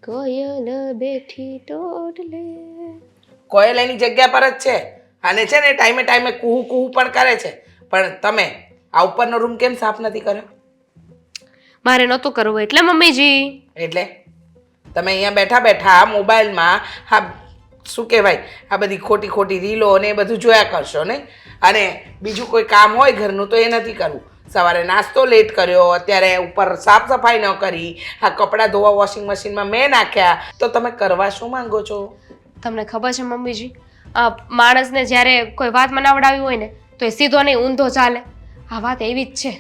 કોયલ બેઠી ટોટલે. કોયલ એની જગ્યા પર જ છે અને છે ને ટાઈમે ટાઈમે કુહુ કુહુ પણ કરે છે. પણ તમે આ ઉપરનો રૂમ કેમ સાફ નથી કર્યો? મારે નહોતું કરવું એટલે મમ્મીજી. એટલે તમે અહીંયા બેઠા બેઠા મોબાઈલમાં હા શું કહેવાય આ બધી ખોટી ખોટી રીલો ને એ બધું જોયા કરશો નહીં. અને બીજું કોઈ કામ હોય ઘરનું તો એ નથી કરવું. સવારે નાસ્તો લેટ કર્યો, અત્યારે ઉપર સાફ સફાઈ ન કરી, આ કપડાં ધોવા વોશિંગ મશીનમાં મેં નાખ્યા, તો તમે કરવા શું માંગો છો? તમને ખબર છે મમ્મીજી, માણસને જ્યારે કોઈ વાત મનાવડાવી હોય ને તો એ સીધો નહીં ઊંધો ચાલે. આ વાત એવી જ છે.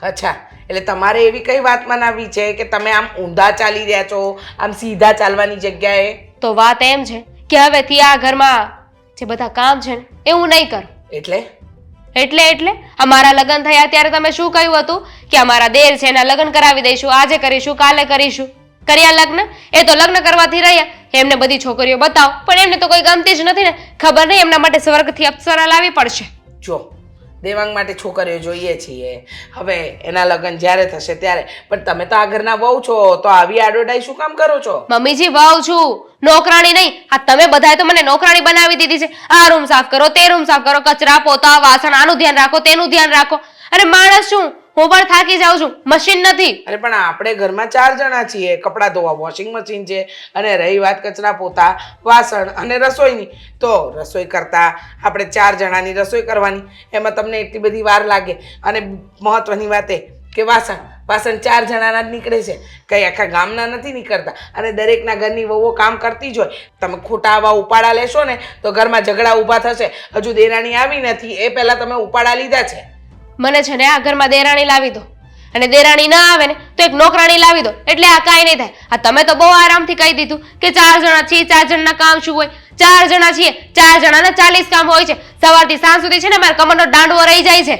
અચ્છા, એટલે તમારે એવી કઈ વાત મનાવવી છે કે તમે આમ ઊંધા ચાલી રહ્યા છો, આમ સીધા ચાલવાની જગ્યાએ? તો વાત એમ છે કે હવેથી આ ઘરમાં જે બધા કામ છે ને એ હું નહીં કરું. એટલે અમારા લગ્ન થયા ત્યારે તમે શું કહ્યું હતું કે અમારા દેર છે એના લગ્ન કરાવી દઈશું, આજે કરીશું, કાલે કરીશું. કર્યા લગ્ન? એ તો લગ્ન કરવાથી રહ્યા. એમને બધી છોકરીઓ બતાવો, પણ એમને તો કોઈ ગમતી જ નથી ને. ખબર નહીં એમના માટે સ્વર્ગથી અપ્સરા લાવી પડશે. જો દેવાંગ માટે છોકરીઓ જોઈએ છીએ, હવે એના લગ્ન જ્યારે થશે ત્યારે. પણ તમે તો આ ઘરના વહુ છો, તો આવી આડોડાઈ શું કામ કરો છો? મમ્મીજી વહુ છું, નોકરાણી નહીં. આ તમે બધાએ તો મને નોકરાણી બનાવી દીધી છે. આ રૂમ સાફ કરો, તે રૂમ સાફ કરો, કચરા પોતા વાસણ, આનું ધ્યાન રાખો, તેનું ધ્યાન રાખો. અરે માણસ છું, હું પણ થાકી જાઉં છું, મશીન નથી. અરે પણ આપણે ઘરમાં 4 જણા છીએ, કપડાં ધોવા વોશિંગ મશીન છે, અને રહી વાત કચરા પોતા વાસણ અને રસોઈની, તો રસોઈ કરતા આપણે 4 જણાની રસોઈ કરવાની, એમાં તમને એટલી બધી વાર લાગે. અને મહત્વની વાત એ કે વાસણ 4 જણાના જ નીકળે છે, કંઈ આખા ગામના નથી નીકળતા. અને દરેકના ઘરની વહુઓ કામ કરતી જ હોય. તમે ખોટા આવા ઉપાડા લેશો ને તો ઘરમાં ઝઘડા ઊભા થશે. હજુ દેરાણી આવી નથી, એ પહેલા તમે ઉપાડા લીધા છે. મને છે ને આ ઘરમાં દેરાણી લાવી દો, અને દેરાણી ના આવે ને તો એક નોકરાણી લાવી દો, એટલે આ કાંઈ નહીં થાય. આ તમે તો બહુ આરામથી કહી દીધું કે 4 જણા છીએ, 4 જણના કામ શું હોય? 4 જણા છીએ, 4 જણાના 40 કામ હોય છે. સવારથી સાંજ સુધી છે ને મારા કમરનો દાંડવો રહી જાય છે.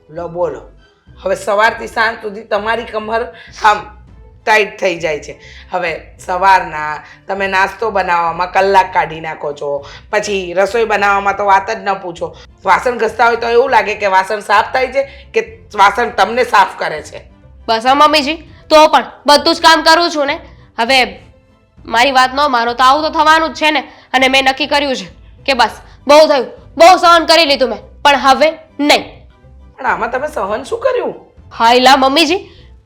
લો બોલો, હવે સવારથી સાંજ સુધી તમારી કમર આમ ટાઈટ થઈ જાય છે. હવે સવારના તમે નાસ્તો બનાવવામાં કલાક કાઢી નાખો છો, પછી રસોઈ બનાવવામાં તો વાત જ ન પૂછો. વાસણ ઘસતા હોય તો એવું લાગે કે વાસણ સાફ થાય છે કે વાસણ તમને સાફ કરે છે. બસ મમ્મીજી, તો પણ બધું જ કામ કરું છું ને. હવે મારી વાત ન માનો તો આવું તો થવાનું જ છે ને. અને મેં નક્કી કર્યું છે કે બસ બહુ થયું, બહુ સહન કરી લીધું મેં, પણ હવે નહીં. પણ આમાં તમે સહન શું કર્યું? હાયલા મમ્મીજી,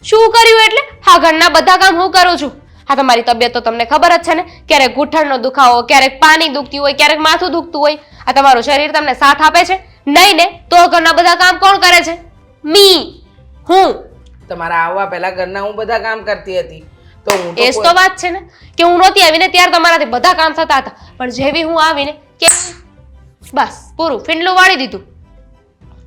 શું કર્યું એટલે આ ઘરના બધા કામ હું કરું છું. હા, તમારી તબિયત તો તમને ખબર જ છે ને. ક્યારેક ઘૂંટણનો દુખાવો, ક્યારેક પાણી દુખતી હોય, ક્યારેક માથું દુખતું હોય. આ તમારું શરીર તમને સાથ આપે છે? નહીં ને તો ઘરના બધા કામ કોણ કરે છે? હું. તમારા આવવા પહેલા ઘરના હું બધા કામ કરતી હતી, તો હું એ જ તો વાત છે ને કે હું નહોતી આવીને ત્યારે તમારાથી બધા કામ થતા હતા, પણ જેવી હું આવીને કે બસ પૂરું ફીંડલું વાળી દીધું.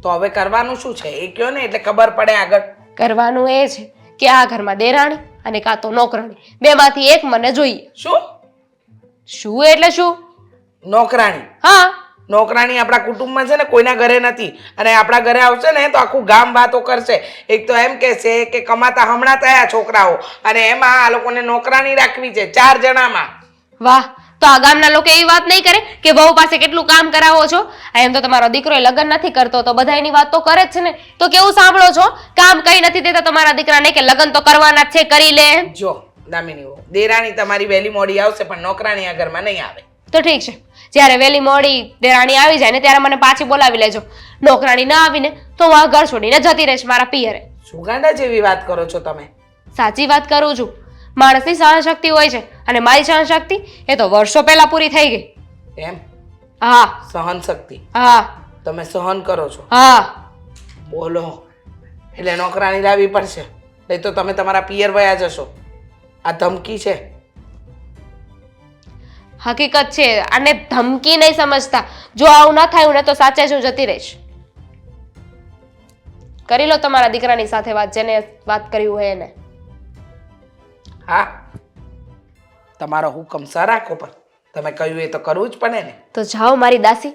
તો હવે કરવાનું શું છે એ કહો ને, એટલે ખબર પડે આગળ. કરવાનું એ છે કે આ ઘરમાં દેરાણી અને કાં તો નોકરાણી, બેમાંથી એક મને જોઈએ. શું એટલે શું? નોકરાણી? હા, નોકરાણી આપણા કુટુંબમાં છે ને કોઈના ઘરે નથી. અને આપણા ઘરે આવશે ને તો આખું ગામ વાતો કરશે. એક તો એમ કહેશે કે કમાતા હમણાં થયા છોકરાઓ, અને એમાં આ લોકોને નોકરાણી રાખવી છે 4 જણામાં. વાહ, તો આ ગામના લોકો એવી વાત નહીં કરે કે વહુ પાસે કેટલું કામ કરાવો છો? એમ તો તમારો દીકરો લગ્ન નથી કરતો તો બધા એની વાત તો કરે જ છે ને. તો કેવું સાંભળો છો? કામ કઈ નથી દેતા તમારા દીકરાને કે લગ્ન તો કરવાના જ છે, કરી લે. જો દામિની, દેરાણી તમારી વહેલી મોડી આવશે, પણ નોકરાણી આ ઘરમાં નહીં આવે. તો ઠીક છે, જ્યારે વહેલી મોડી દેરાણી આવી જાય ને ત્યારે મને પાછી બોલાવી લેજો. નોકરાણી ના આવીને તો હું આ ઘર છોડીને જતી રહીશ મારા પિયરે. શું ગાંડા જેવી વાત કરો છો તમે? સાચી વાત કરું છું. માણસની સહનશક્તિ હોય છે, અને મારી સહનશક્તિ એ તો વર્ષો પહેલા પૂરી થઈ ગઈ. એમ? હા. સહન શક્તિ? હા. તમે સહન કરો છો? હા. બોલો, એટલે નોકરાણી લાવવી પડશે, નહીં તો તમે તમારા પિયર વયા જશો. આ ધમકી છે? હકીકત છે, અને ધમકી નહીં સમજતા. જો આવું ના થાય ને તો સાચે જ હું જતી રહીશ. કરી લો તમારા દીકરાની સાથે વાત, જેને વાત કરી હોય એને. હા, તમારો હુકમ સર રાખો, પણ તમે કહ્યું એ તો કરવું જ પડે ને. તો જાઓ મારી દાસી,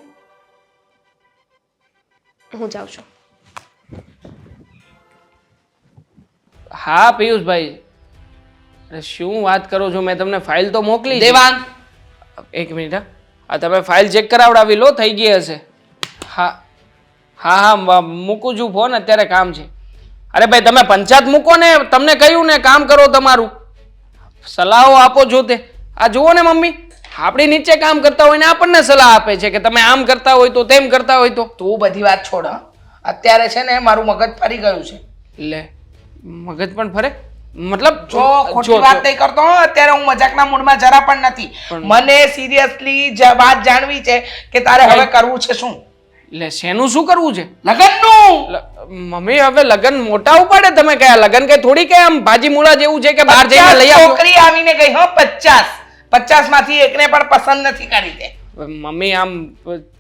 હું જાઉં છું. હા પિયુષભાઈ, અરે શું વાત કરો છો? મેં તમને ફાઇલ તો મોકલી. દેવાંગ, એક મિનિટ. હા, તમે ફાઇલ ચેક કરાવડાવી લો, થઈ ગઈ હશે. હા હા હા, મૂકું છું ફોન, અત્યારે કામ છે. અરે ભાઈ તમે પંચાયત મૂકો ને, તમને કહ્યું ને કામ કરો તમારું. સલાહો આપો છો તે. આ જુઓ ને મમ્મી, આપણી નીચે કામ કરતા હોય ને આપણને સલાહ આપે છે કે તમે આમ કરતા હોય તો તેમ કરતા હોય તો. તું બધી વાત છોડ હં. અત્યારે છે ને મારું મગજ ફરી ગયું છે. લે, મગજ પણ ફરે? મતલબ જો ખોટી વાત નહીં કરતો હો, અત્યારે હું મજાકના મૂડમાં જરા પણ નથી. મને સિરિયસલી વાત જાણવી છે કે તારે હવે કરવું છે શું? લે, શેનું શું કરવું છે? લગનનું. મમ્મી હવે લગન મોટા ઉપાડે તમે કયા લગન કઈ થોડી કે આમ ભાજી મૂળા જેવું છે કે બહાર જઈને લઈ આવો. છોકરી આવીને ગઈ હો 50 માંથી એકને પણ પસંદ નથી કરી તે. મમ્મી આમ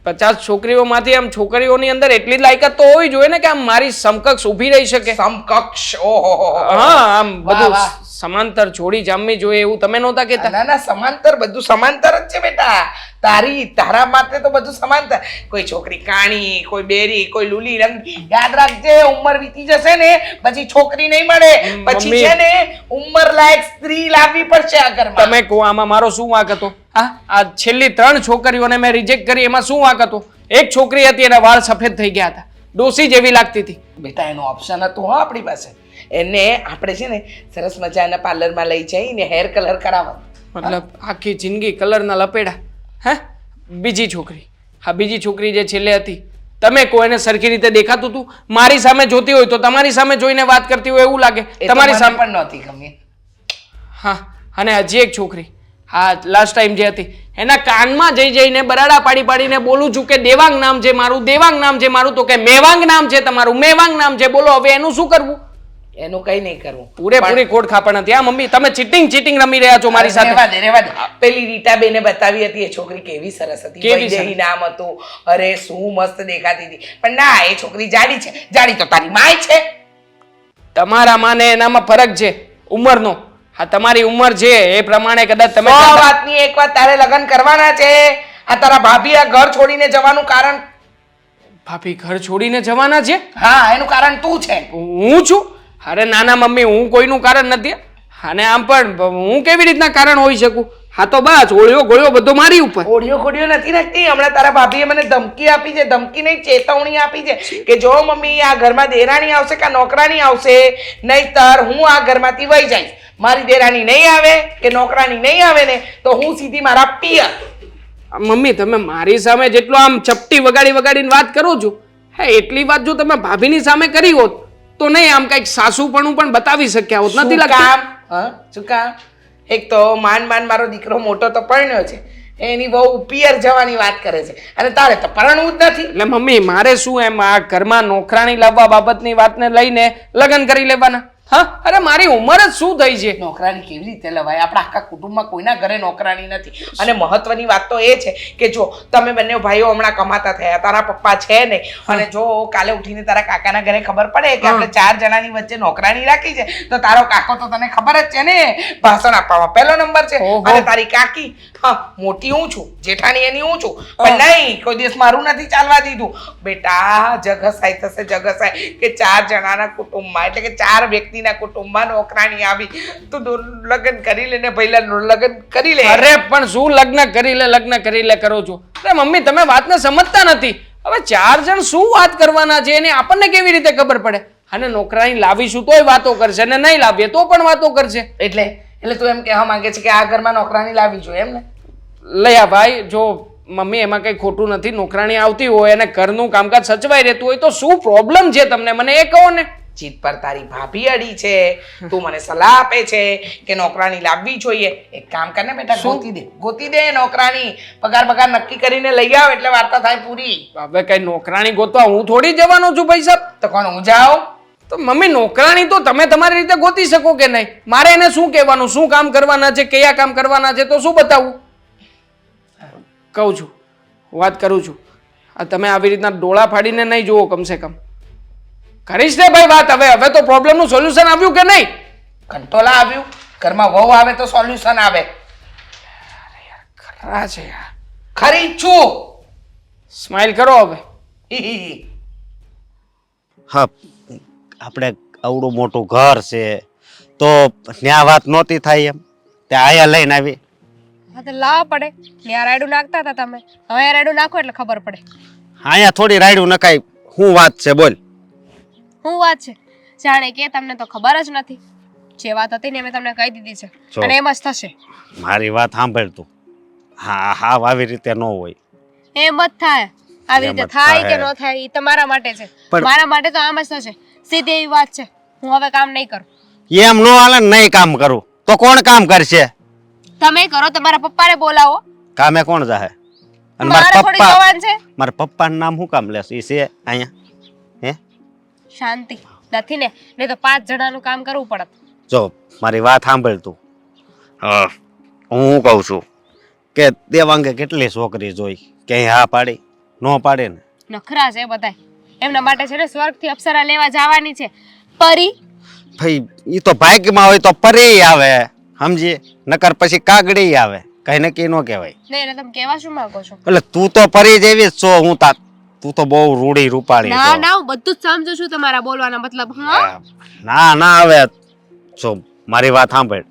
50 છોકરીઓમાંથી આમ છોકરીઓની અંદર એટલી જ લાયકાત તો હોવી જોઈએ ને કે આમ મારી સમકક્ષ ઊભી રહી શકે. સમકક્ષ? ઓહો. હા, આમ બધું સમાંતર જોડી જામવી જોઈએ એવું તમે નહોતા કહેતા? ના ના, સમાંતર, બધું સમાંતર જ છે બેટા. તારા માટે તો બધું સમાંતર. કોઈ છોકરી કાણી, કોઈ બેરી, કોઈ લૂલી રંગ. યાદ રાખજે, ઉંમર વીતી જશે ને પછી છોકરી નહીં મળે. પછી છે ને ઉંમર લાયક સ્ત્રી લાવવી પડશે આ ઘરમાં. તમે કહો આમાં મારો શું વાંક હતો? આ છેલ્લી 3 છોકરીઓને મેં રિજેક્ટ કરી, એમાં શું વાંક હતો? એક છોકરી હતી એના વાળ સફેદ થઈ ગયા હતા, ડોસી જેવી લાગતી હતી. બેટા એનું ઓપ્શન હતું હા આપણી પાસે. એને આપણે છે ને સરસ મજાના પાર્લરમાં લઈ જઈને હેર કલર કરાવવા. મતલબ આખી જિંદગી કલરના લપેડા. હે, બીજી છોકરી, હા બીજી છોકરી જે છેલ્લે હતી, તમે કહો એને સરખી રીતે દેખાતું હતું? મારી સામે જોતી હોય તો તમારી સામે જોઈને વાત કરતી હોય એવું લાગે. તમારી સામે પણ નહોતી ગમી. હા, અને હજી એક છોકરી, હા લાસ્ટ ટાઈમ જે હતી, એના કાનમાં જઈને બરાડા પાડીને બોલું છું કે દેવાંગ નામ છે મારું, દેવાંગ નામ છે મારું, તો કે મેવાંગ નામ છે તમારું, મેવાંગ નામ છે. બોલો હવે એનું શું કરવું? એનું કઈ નહીં કરવું. પૂરેપૂરી ખોટ ખાપણ હતી. હા મમ્મી, તમે ચીટિંગ રમી રહ્યા છો મારી સાથે. રેવા દે. પેલી રીટાબેને બતાવી હતી એ છોકરી કેવી સરસ હતી. વૈદેહી નામ હતું. અરે શું મસ્ત દેખાતી હતી. પણ ના, એ છોકરી જાડી છે. જાડી તો તારી માય છે. તમારા માને એનામાં ફરક છે ઉંમરનો. હા, તમારી ઉંમર છે એ પ્રમાણે કદાચ તમે વાતની એક વાત, તારે લગ્ન કરવાના છે. આ તારા ભાભી આ ઘર છોડીને જવાનું કારણ? ભાભી ઘર છોડીને જવાના છે? હા, એનું કારણ તું છે. હું છું? અરે નાના મમ્મી, હું કોઈનું કારણ નથી. અને આમ પણ હું કેવી રીતના કારણ હોઈ શકું? હા તો બસ ઓળિયો ગોળિયો બધો મારી ઉપર. ઓળિયો ગોળિયો નથી નાખતી. હમણાં તારા ભાભીએ મને ધમકી આપી છે. ધમકી નહીં, ચેતવણી આપી છે કે જો મમ્મી આ ઘરમાં દેરાણી આવશે કે નોકરાણી આવશે, નહીતર હું આ ઘરમાંથી વહી જઈશ. મારી દેરાણી નહીં આવે કે નોકરાણી નહીં આવે ને તો હું સીધી મારા પિયર. મમ્મી, તમે મારી સામે જેટલો આમ ચપટી વગાડીને વાત કરો છો, હા એટલી વાત જો તમે ભાભીની સામે કરી હોત તો નહીં આમ કઈક સાસુપણું પણ બતાવી શક્યા હોત. નથી લાગતું? શું કામ? એક તો માંડ મારો દીકરો મોટો તો પરણ્યો છે, એની બહુ પિયર જવાની વાત કરે છે, અને તારે તો પરણવું જ નથી. એટલે મમ્મી મારે શું એમ આ ઘરમાં નોકરાણી લાવવા બાબતની વાતને લઈને લગ્ન કરી લેવાના? હા, અરે મારી ઉંમર જ શું થઈ છે? નોકરાણી કેવી રીતે લવાય? આપણા આખા કુટુંબમાં કોઈના ઘરે નોકરાણી નથી. અને મહત્વની વાત તો એ છે કે જો તમે બંને ભાઈઓ હમણાં કમાતા થયા, તારા પપ્પા છે નહીં, અને જો કાલે ઉઠીને તારા કાકાના ઘરે ખબર પડે કે આપણે 4 જણાની વચ્ચે નોકરાણી રાખી છે, તો તારો કાકો તો તને ખબર જ છે ને ભાષણ આપવામાં પહેલો નંબર છે. અને તારી કાકી, હા મોટી હું છું, જેઠાણી એની હું છું, પણ નહીં કોઈ દિવસ મારું નથી ચાલવા દીધું. બેટા જગસાઈ થશે, જગસાઈ કે 4 જણાના કુટુંબમાં, એટલે કે 4 વ્યક્તિ કુટુંબમાં નોકરાણી આવી. તું લગ્ન કરી લે ને પહેલા લગ્ન કરી લે. અરે પણ શું લગ્ન કરી લે કરો છો? અરે મમ્મી તમે વાતને સમજતા નથી. હવે 4 જણ શું વાત કરવાના છે એને આપણને કેવી રીતે ખબર પડે? અને નોકરાણી લાવીશું તોય વાતો કરશે, અને નહીં લાવીએ તો પણ વાતો કરશે. એટલે તું એમ કહેવા માંગે છે કે આ ઘરમાં નોકરાણી લાવી જોઈએ એમ ને? લઈ આ ભાઈ, જો મમ્મી એમાં કઈ ખોટું નથી. નોકરાણી આવતી હોય અને ઘરનું કામકાજ સચવાઈ રહેતું હોય તો શું પ્રોબ્લેમ છે તમને? મને એ કહો ને. જીત પર તારી ભાભી અડી છે, તું મને સલાહ આપે છે કે નોકરાણી લાવવી જોઈએ. એક કામ કર ને બેટા, ગોતી દે નોકરાણી. પગાર નક્કી કરીને લઈ આવ એટલે વાર્તા થાય પૂરી. હવે કઈ નોકરાણી ગોતવા હું થોડી જવાનો છું પૈસા? તો કોણ હું જાઉં? તો મમ્મી નોકરાણી તો તમે તમારી રીતે ગોતી શકો કે નહીં? મારે એને શું કહેવાનું? શું કામ કરવાના છે, કયા કામ કરવાના છે તો શું બતાવું? કહું છું, વાત કરું છું. આ તમે આવી રીતના ડોળા ફાડીને નહીં જુઓ કમસે કમ. કરીશ ને ભાઈ વાત. હવે તો પ્રોબ્લેમ નું સોલ્યુશન આવ્યું કે નહીં? કંટોલા આવ્યું. ઘરમાં વહુ આવે તો સોલ્યુશન આવે. ખરા છે યાર. ખરી છું. સ્માઈલ કરો હવે. હા, આપણે આવડું મોટું ઘર છે તો ત્યાં વાત નહોતી થાય એમ તે આયા લઈને આવી. હા તો લાવવા પડે. ત્યાં રાયડું નાખતા હતા તમે, હવે રાયડું નાખો એટલે ખબર પડે. અહીંયા થોડી રાયડું નખાય. શું વાત છે બોલ? શું વાત છે? જાણે કે તમને તો ખબર જ નથી. જે વાત હતી ને મેં તમને કહી દીધી છે જો. અને એમ જ થશે. મારી વાત સાંભળ તું. હા હા આવી રીતે ન હોય. એમ જ થાય. આવી એમ રીતે જ થાય કે થાય. ન થાય એ તમારા માટે છે. પણ- મારા માટે તો આમ જ થશે. સીધી એવી વાત છે. હું હવે કામ નહીં કરું. એમ ન હાલે ને નહીં કામ કરું તો કોણ કામ કરશે? તમે કરો, તમારા પપ્પાને બોલાવો. કામે કોણ જાહે? અને મારે મારા થોડી પપ્પા જવાન છે. મારા પપ્પાનું નામ શું કામ લેશે? ઈ છે અહીંયા હે? શાંતિ નથી ને, નહીં તો 5 જણાનું કામ કરવું પડત. જો મારી વાત સાંભળ તું. હા હું શું કહું છું કે દેવાંગે કેટલી છોકરી જોઈ ક્યાંય હા પાડી ન પાડે ને. નખરા છે બધાય. એમના માટે છે ને સ્વર્ગથી અપ્સરા લેવા જવાની છે. પરી ભાઈ ઈ તો ભાગ્યમાં હોય તો પરી આવે સમજી, નકર પછી કાગડી આવે. કઈ નક્કી ન કહેવાય. નહીં એટલે તમે કહેવા શું માંગો છો? એટલે તું તો પરી જેવી જ છો. હું તું તો બહુ રૂડી રૂપાળી ના છો. ના, હું બધું જ સમજુ છું તમારા બોલવાના મતલબ. હા, ના ના હવે જો મારી વાત સાંભળ.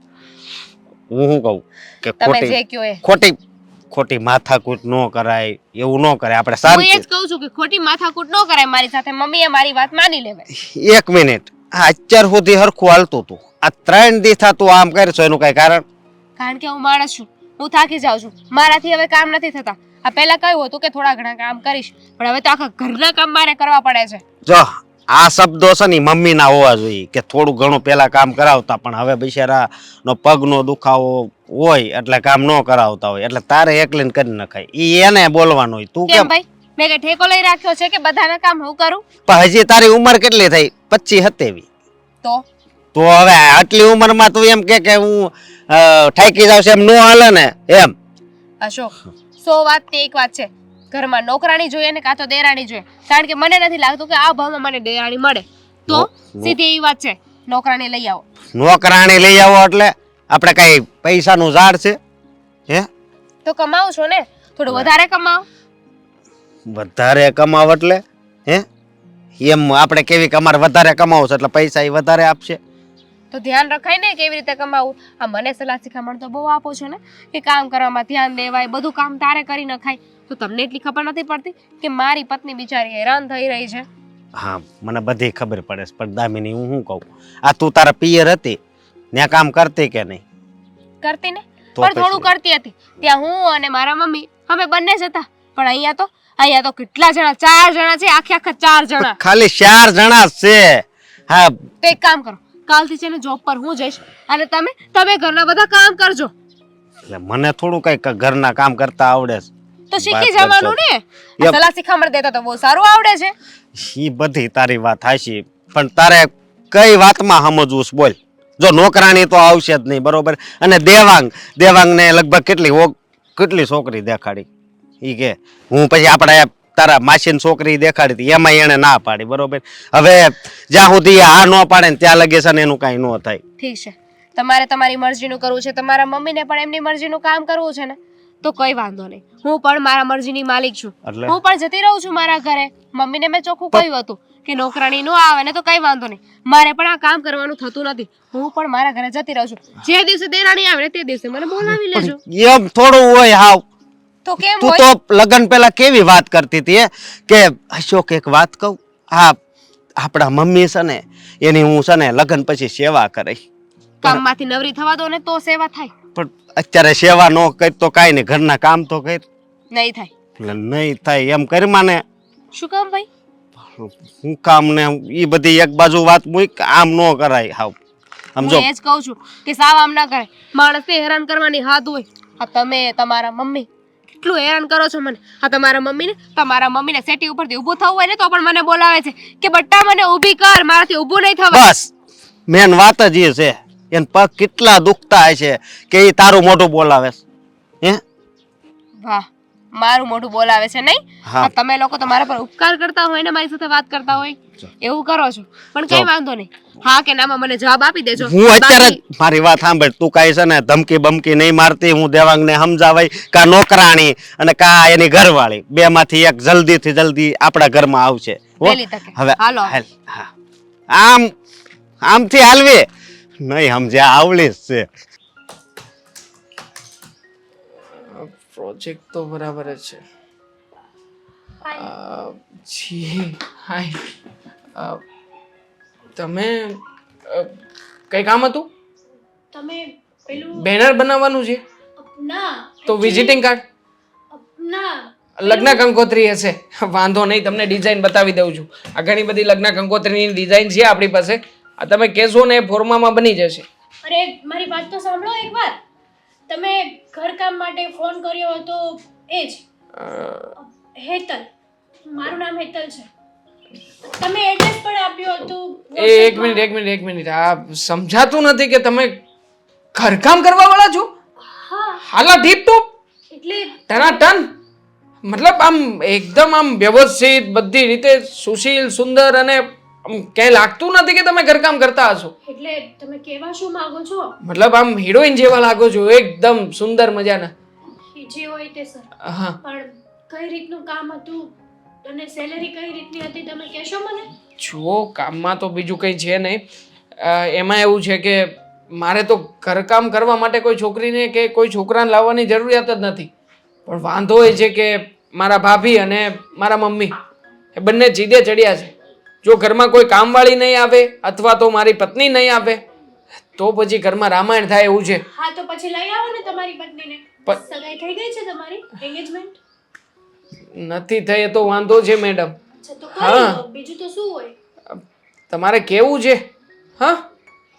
હું શું કહું કે તમે જે ખોટી કયો એ. ખોટી ખોટી માથાકૂટ ન કરાય, એવું ન કરાય. આપણે હું એ શાંતિ. જ કહું છું કે ખોટી માથાકૂટ ન કરાય મારી સાથે. મમ્મીએ મારી વાત માની લેવાય. એક મિનિટ, આ અત્યાર સુધી હરખું હાલતું હતું, આ 3 દી થતું આમ કરશો એનું કઈ કારણ? કારણ કે હું માણસ છું. હું થાકી જાઉં છું. મારાથી હવે કામ નથી થતા. આ પહેલા કહ્યું હતું કે થોડા ઘણા કામ કરીશ, પણ હવે તો આખા ઘરના કામ મારે કરવા પડે છે. જો આ શબ્દો છે ને મમ્મીના હોવા જોઈએ કે થોડું ઘણું પેલા કામ કરાવતા, પણ હવે બિચારા નો પગનો દુખાવો હોય એટલે કામ ન કરાવતા હોય એટલે તારે એકલીને કરી નખાય. ઈ એને બોલવાનું હોય. તું કેમ કેમ? ભાઈ, મેં કે ઠેકો લઈ રાખ્યો છે કે બધાના કામ હું કરું? પણ હજી તારી ઉંમર કેટલી થઈ? 25-27. તો હવે આટલી ઉંમરમાં તું એમ કે હું ઠાકી જાવ એમ ન હાલે ને એમ. અશોક, 100 વાત તે એક વાત છે. ઘરમાં નોકરાણી જોઈએ ને કાં તો દેરાણી જોઈએ. કારણ કે મને નથી લાગતું કે આ ભાવમાં મને દેરાણી મળે. તો સીધી એવી વાત છે, નોકરાણી લઈ આવો. નોકરાણી લઈ આવો એટલે આપણે કઈ પૈસાનું ઝાડ છે હે? તો કમાવું છો ને, થોડું વધારે કમાવો. વધારે કમાવ એટલે હે? એમ આપણે કેવી કે અમારે વધારે કમાવું છે એટલે પૈસા એ વધારે આપશે? તો ધ્યાન રખાય ને કેવી રીતે કમાવું. આ મને સલાહ શિખામણ તો બહુ આપો છો ને કે કામ કરવામાં ધ્યાન દેવાય, બધું કામ તારે કરી નખાય. તો તમને એટલી ખબર નથી પડતી કે મારી પત્ની બિચારી હેરાન થઈ રહી છે? હા મને બધી ખબર પડે છે, પણ દામિની હું શું કહું, આ તું તારા પિયર હતી ત્યાં કામ કરતી કે નહીં? કરતી ને, તો પણ થોડું પછી? કરતી હતી. ત્યાં હું અને મારા મમ્મી અમે બંને જ હતા. પણ અહીંયા તો કેટલા જણા? 4 જણા છે. આખા 4 જણા. ખાલી 4 જણા જ છે. હા તો એક કામ કરો, કાલથી છે ને જોબ પર હું જઈશ અને તમે ઘરના બધા કામ કરજો. એટલે મને થોડું કઈ ઘરના કામ કરતા આવડે છે. તો શીખી વાત કરશો. જવાનું ને. આ સલાહ શિખામણ દેતા તો બહુ સારું આવડે છે. ઈ બધી તારી વાત હાચી, પણ તારે કઈ વાતમાં સમજવું છે બોલ. જો નોકરાણી તો આવશે જ નહીં, બરોબર? અને દેવાંગને લગભગ કેટલી છોકરી દેખાડી ઈ કે હું પછી આપણે તારા માસીની છોકરી દેખાડી હતી એમાં એને ના પાડી, બરોબર? હવે જ્યાં સુધી આ ન પાડે ને ત્યાં લગે છે ને એનું કાંઈ ન થાય. ઠીક છે, તમારે તમારી મરજીનું કરવું છે, તમારા મમ્મીને પણ એમની મરજીનું કામ કરવું છે ને, તો કઈ વાંધો નહીં. હું પણ મારા મરજીની માલિક છું. એટલે? હું પણ જતી રહું છું મારા ઘરે. મમ્મીને મેં ચોખ્ખું કહ્યું હતું કે નોકરાણી નો આવે ને તો કઈ વાંધો નહીં, મારે પણ આ કામ કરવાનું થતું નથી. હું પણ મારા ઘરે જતી રહું છું. જે દિવસે દેરાણી આવે ને તે દિવસે મને બોલાવી લેજો. એમ થોડું હોય હાવ. તો કેમ તું હોય? તો લગન પેલા કેવી વાત કરતી હતી કે અશોક એક વાત કહું, હા આપણા મમ્મી છે ને એની હું છે ને લગન પછી સેવા કરી. કામમાંથી નવરી થવા દો ને તો સેવા થાય. પણ અત્યારે સેવા ન કરી તો કાંઈ નહીં, ઘરના કામ તો કર. નહીં થાય. એટલે નહીં થાય એમ કરી માને. શું કામ ભાઈ? હું કામ ને ઈ બધી એક બાજુ વાત મૂક, આમ ન કરાય હાવ. હું સમજો? એ જ કહું છું કે સાવ આમ ના કરાય. માણસને હેરાન કરવાની હાથ હોય. આ તમે તમારા મમ્મી કેટલું હેરાન કરો છો મને. આ તમારા મમ્મીને સેટી ઉપરથી ઊભું થવું હોય ને તો પણ મને બોલાવે છે કે બટ્ટા મને ઊભી કર, મારાથી ઊભું નહીં થવાય. બસ મેન વાત જ એ છે. એને પગ કેટલા દુખતા હશે કે એ તારું મોઢું બોલાવે છે. હે વાહ, મારું મોઢું બોલાવે છે નહીં? હા. આ તમે લોકો તો મારા પર ઉપકાર કરતા હોય ને મારી સાથે વાત કરતા હોય એવું કરો છો. પણ કઈ વાંધો નહીં, હા કે નામાં મને જવાબ આપી દેજો. હું અત્યારે બાકી જ મારી વાત સાંભળ, તું કાંઈ છે ને ધમકી બમકી નહીં મારતી. હું દેવાંગને સમજાવાય કા નોકરાણી અને કા એની ઘરવાળી બે માંથી એક જલ્દીથી જલ્દી આપણા ઘરમાં આવશે. હો? વહેલી તકે. હવે હાલો. હા આમથી હાલવી નહીં સમજ્યા, આવડી જ છે. પ્રોજેક્ટ તો બરાબર જ છે. જી હાય. તમે કઈ કામ હતું? તમે પેલું બેનર બનાવવાનું છે ના તો વિઝિટિંગ કાર્ડ ના લગ્ન કંકોત્રી હશે વાંધો નહીં, તમને ડિઝાઇન બતાવી દઉં છું. આ ઘણી બધી લગ્ન કંકોત્રીની ડિઝાઇન છે આપણી પાસે. આ તમે કહેશો ને એ ફોર્મામાં બની જશે. અરે મારી વાત તો સાંભળો એકવાર. તમે ઘરકામ માટે ફોન કર્યો હતો એ જ હેતલ, મારું નામ હેતલ છે. તમે એડ્રેસ પણ આપ્યું હતું. એક મિનિટ આ સમજાતું નથી કે તમે ઘરકામ કરવા વાળા છો? હા હાલા ટીપ ટોપ એટલે ટનાટન, મતલબ આમ એકદમ આમ વ્યવસ્થિત, બધી રીતે સુશીલ, સુંદર, અને ક્યાંય લાગતું નથી કે તમે ઘરકામ કરતા હશો. એટલે તમે કહેવા શું માંગો છો? મતલબ આમ હિરોઈન જેવા લાગો છો, એકદમ સુંદર મજાના. જે હોય તે સર, હા, પણ કઈ રીતનું કામ હતું અને સેલેરી કઈ રીતની હતી તમે કહેશો મને? જુઓ કામમાં તો બીજું કંઈ છે નહીં. એમાં એવું છે કે મારે તો ઘરકામ કરવા માટે કોઈ છોકરીને કે કોઈ છોકરાને લાવવાની જરૂરિયાત જ નથી. પણ વાંધો એ છે કે મારા ભાભી અને મારા મમ્મી એ બંને જીદે ચડ્યા છે. જો ઘરમાં કોઈ કામવાળી નહીં આવે અથવા તો મારી પત્ની નહીં આવે તો પછી ઘરમાં રામાયણ થાય એવું છે. હા તો પછી લઈ આવો ને તમારી પત્નીને. સગાઈ થઈ ગઈ છે તમારી? એંગેજમેન્ટ નથી થઈ એ તો વાંધો છે મેડમ. અચ્છા તો કરી લો, બીજું તો શું હોય. તમારે કેવું છે? હા,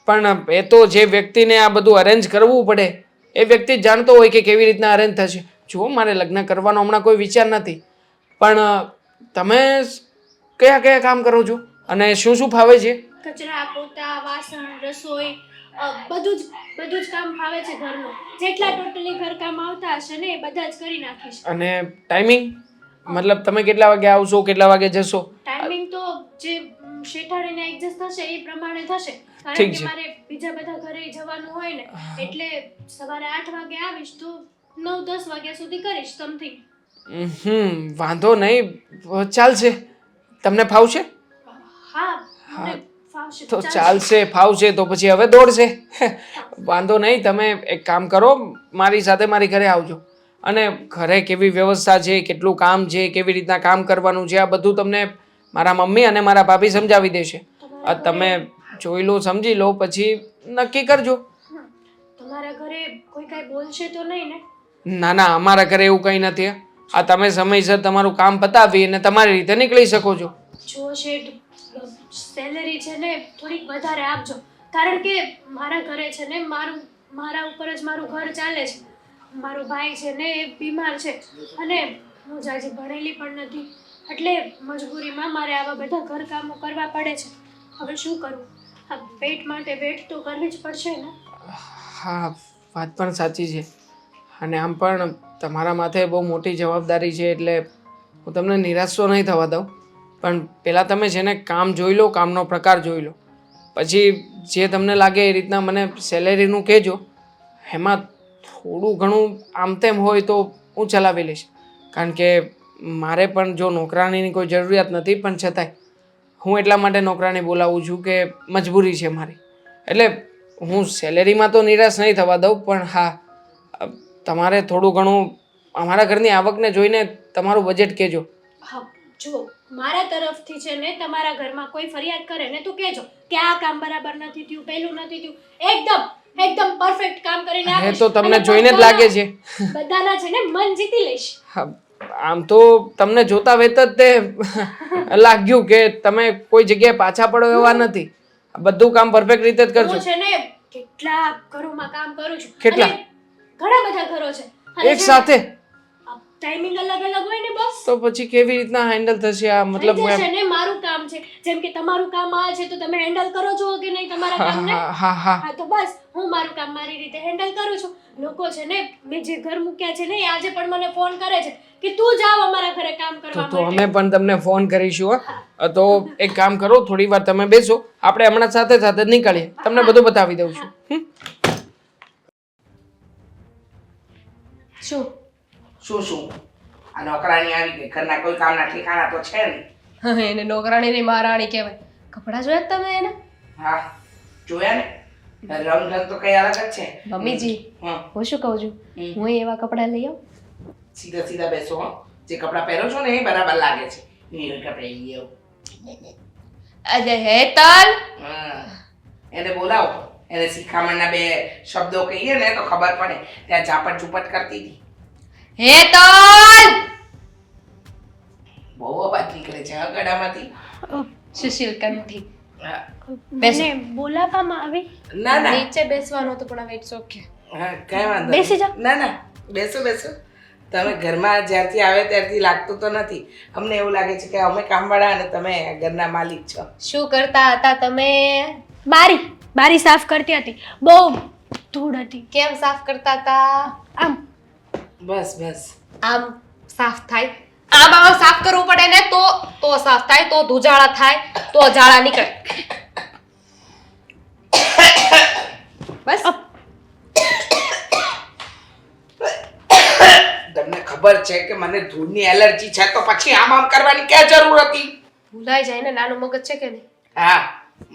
પણ એ તો જે વ્યક્તિને આ બધું અરેન્જ કરવું પડે એ વ્યક્તિ જ જાણતો હોય કે કેવી રીતના અરેન્જ થશે. જુઓ મારે લગ્ન કરવાનો હમણાં કોઈ વિચાર નથી, પણ તમે કયા કયા કામ કરો છો અને શું શું ફાવે છે? કચરા પોતા વાસણ રસોઈ બધું જ કામ ફાવે છે ઘરનું. જેટલા ટોટલી ઘરકામ આવતા હશે ને એ બધા જ કરી નાખીશ. અને ટાઈમિંગ, મતલબ તમે કેટલા વાગે આવશો, કેટલા વાગે જશો? ટાઈમિંગ તો જે શેઠાણીને એડજસ્ટ થશે એ પ્રમાણે થશે. કારણ ઠીક કે છે. મારે બીજા બધા ઘરે જવાનું હોય ને, એટલે સવારે 8 વાગે આવીશ તો 9-10 વાગ્યા સુધી કરીશ સમથિંગ. વાંધો નહીં, ચાલશે. તમને ફાવશે? હા મને ફાવશે તો ચાલશે, ફાવશે તો પછી હવે દોડશે. વાંધો નહીં, તમે એક કામ કરો, મારી સાથે મારી ઘરે આવજો અને ઘરે કેવી વ્યવસ્થા છે, કેટલું કામ છે, કેવી રીતના કામ કરવાનું છે, આ બધું તમને મારા મમ્મી અને મારા ભાભી સમજાવી દેશે. તમે જોઈ લો, સમજી લો, પછી નક્કી કરજો. તમારા ઘરે કોઈ કાંઈ બોલશે તો નહીં ને? ના ના, અમારા ઘરે એવું કંઈ નથી. આ તમે સમયસર તમારું કામ પતાવી અને તમારી રીતે નીકળી શકો છો. જો શેઠ, સેલેરી છે ને થોડીક વધારે આપજો. કારણ કે મારા ઘરે છે ને મારા ઉપર જ મારું ઘર ચાલે છે. મારો ભાઈ છે ને એ બીમાર છે અને હું જાજી ભણેલી પણ નથી, એટલે મજબૂરીમાં મારે આવા બધા ઘરકામો કરવા પડે છે. હવે શું કરું? આ પેટ માટે વેટ તો કરવી જ પડશે ને. હા, વાત પણ સાચી છે. અને આમ પણ તમારા માથે બહુ મોટી જવાબદારી છે, એટલે હું તમને નિરાશ તો નહીં થવા દઉં. પણ પહેલાં તમે છે ને કામ જોઈ લો, કામનો પ્રકાર જોઈ લો, પછી જે તમને લાગે એ રીતના મને સેલેરીનું કહેજો. એમાં થોડું ઘણું આમ તેમ હોય તો હું ચલાવી લઈશ. કારણ કે મારે પણ જો નોકરાણીની કોઈ જરૂરિયાત નથી, પણ છતાંય હું એટલા માટે નોકરાણી બોલાવું છું કે મજબૂરી છે મારી. એટલે હું સેલેરીમાં તો નિરાશ નહીં થવા દઉં, પણ હા તમારે થોડું ઘણું અમારા ઘરની આવકને જોઈને તમારું બજેટ કહેજો. હા જુઓ, મારા તરફથી છે ને તમારા ઘરમાં કોઈ ફરિયાદ કરે ને તો કહેજો કે આ કામ બરાબર નથી થયું, પેલું નથી થયું. એકદમ પરફેક્ટ કામ કરીને એ આપીશ. તો તમને અને જોઈને જ લાગે છે. બધાના છે ને મન જીતી લઈશ. હા, આમ તો તમને જોતા વેત જ તે લાગ્યું કે તમે કોઈ જગ્યાએ પાછા પડો એવા નથી. બધું કામ પરફેક્ટ રીતે જ કરજો. હું છે ને કેટલા ઘરોમાં કામ કરું છું. કેટલા? અને ઘણા બધા ઘરો છે. અને એક છે ને, સાથે ટાઈમિંગ અલગ અલગ હોય ને બસ. તો પછી કેવી રીતના હેન્ડલ થશે આ? મતલબ થઈ જશે ને, મારું કામ છે. જેમ કે તમારું કામ આ છે તો તમે હેન્ડલ કરો છો કે નહીં તમારા કામને? હા હા, હા તો બસ હું મારું કામ મારી રીતે હેન્ડલ કરું છું. લોકો છે ને મેં જે ઘર મૂક્યા છે ને એ આજે પણ મને ફોન કરે છે કે તું જાવ અમારા ઘરે કામ કરવા તો માટે. અમે પણ તમને ફોન કરીશું. હા, તો એક કામ કરો, થોડી વાર તમે બેસો, આપણે હમણાં સાથે સાથે જ નીકળીએ. તમને બધું બતાવી દઉં છું. શું શું આ નોકરાણી આવી ગઈ, ઘરના કોઈ કામના ઠેકાણા તો છે નહીં. એને નોકરાણી ની મહારાણી કહેવાય. કપડાં જોયા જ તમે એને? હા જોયા ને, રંગ તો કઈ અલગ જ છે. મમ્મીજી, હું શું કહું છું, હું એવા કપડાં લઈ આવું? સીધા સીધા બેસો હો. જે કપડાં પહેરો છો ને એ બરાબર લાગે છે. એ કપડાં લઈ આવો. અરે હેતલ, એને બોલાવો. એને શિખામણના બે શબ્દો કહીએ ને તો ખબર પડે. ત્યાં ઝાપટ ઝૂપટ કરતી હતી. હેતલ બહુ અવાજ નીકળે છે આ ગળામાંથી. સુશીલ કંઠી હા. બેસો. મને બોલાવવામાં આવી. ના ના નીચે બેસવાનું હતું પણ હવે ઇટ્સ ઓકે. હા, કાંઈ વાંધો બેસી નહીં. જાઓ. ના ના બેસો બેસો. તમે ઘરમાં જ્યારથી આવે ત્યારથી લાગતું તો નથી. અમને એવું લાગે છે કે અમે કામવાળા અને તમે ઘરના માલિક છો. શું કરતા હતા તમે? બારી સાફ કરતી હતી. બહુ ધૂળ હતી. કેમ સાફ કરતા હતા? આમ બસ બસ. આમ સાફ થાય? આમ સાફ કરવું પડે ને તો સાફ થાય, તો ધુજાળા થાય, તો ઝાડા નીકળે. બસ તમને ખબર છે કે મને ધૂળની એલર્જી છે તો પછી આમ આમ કરવાની ક્યાં જરૂર હતી? ભૂલાઈ જાય ને, નાનું મગજ છે કે નહીં? હા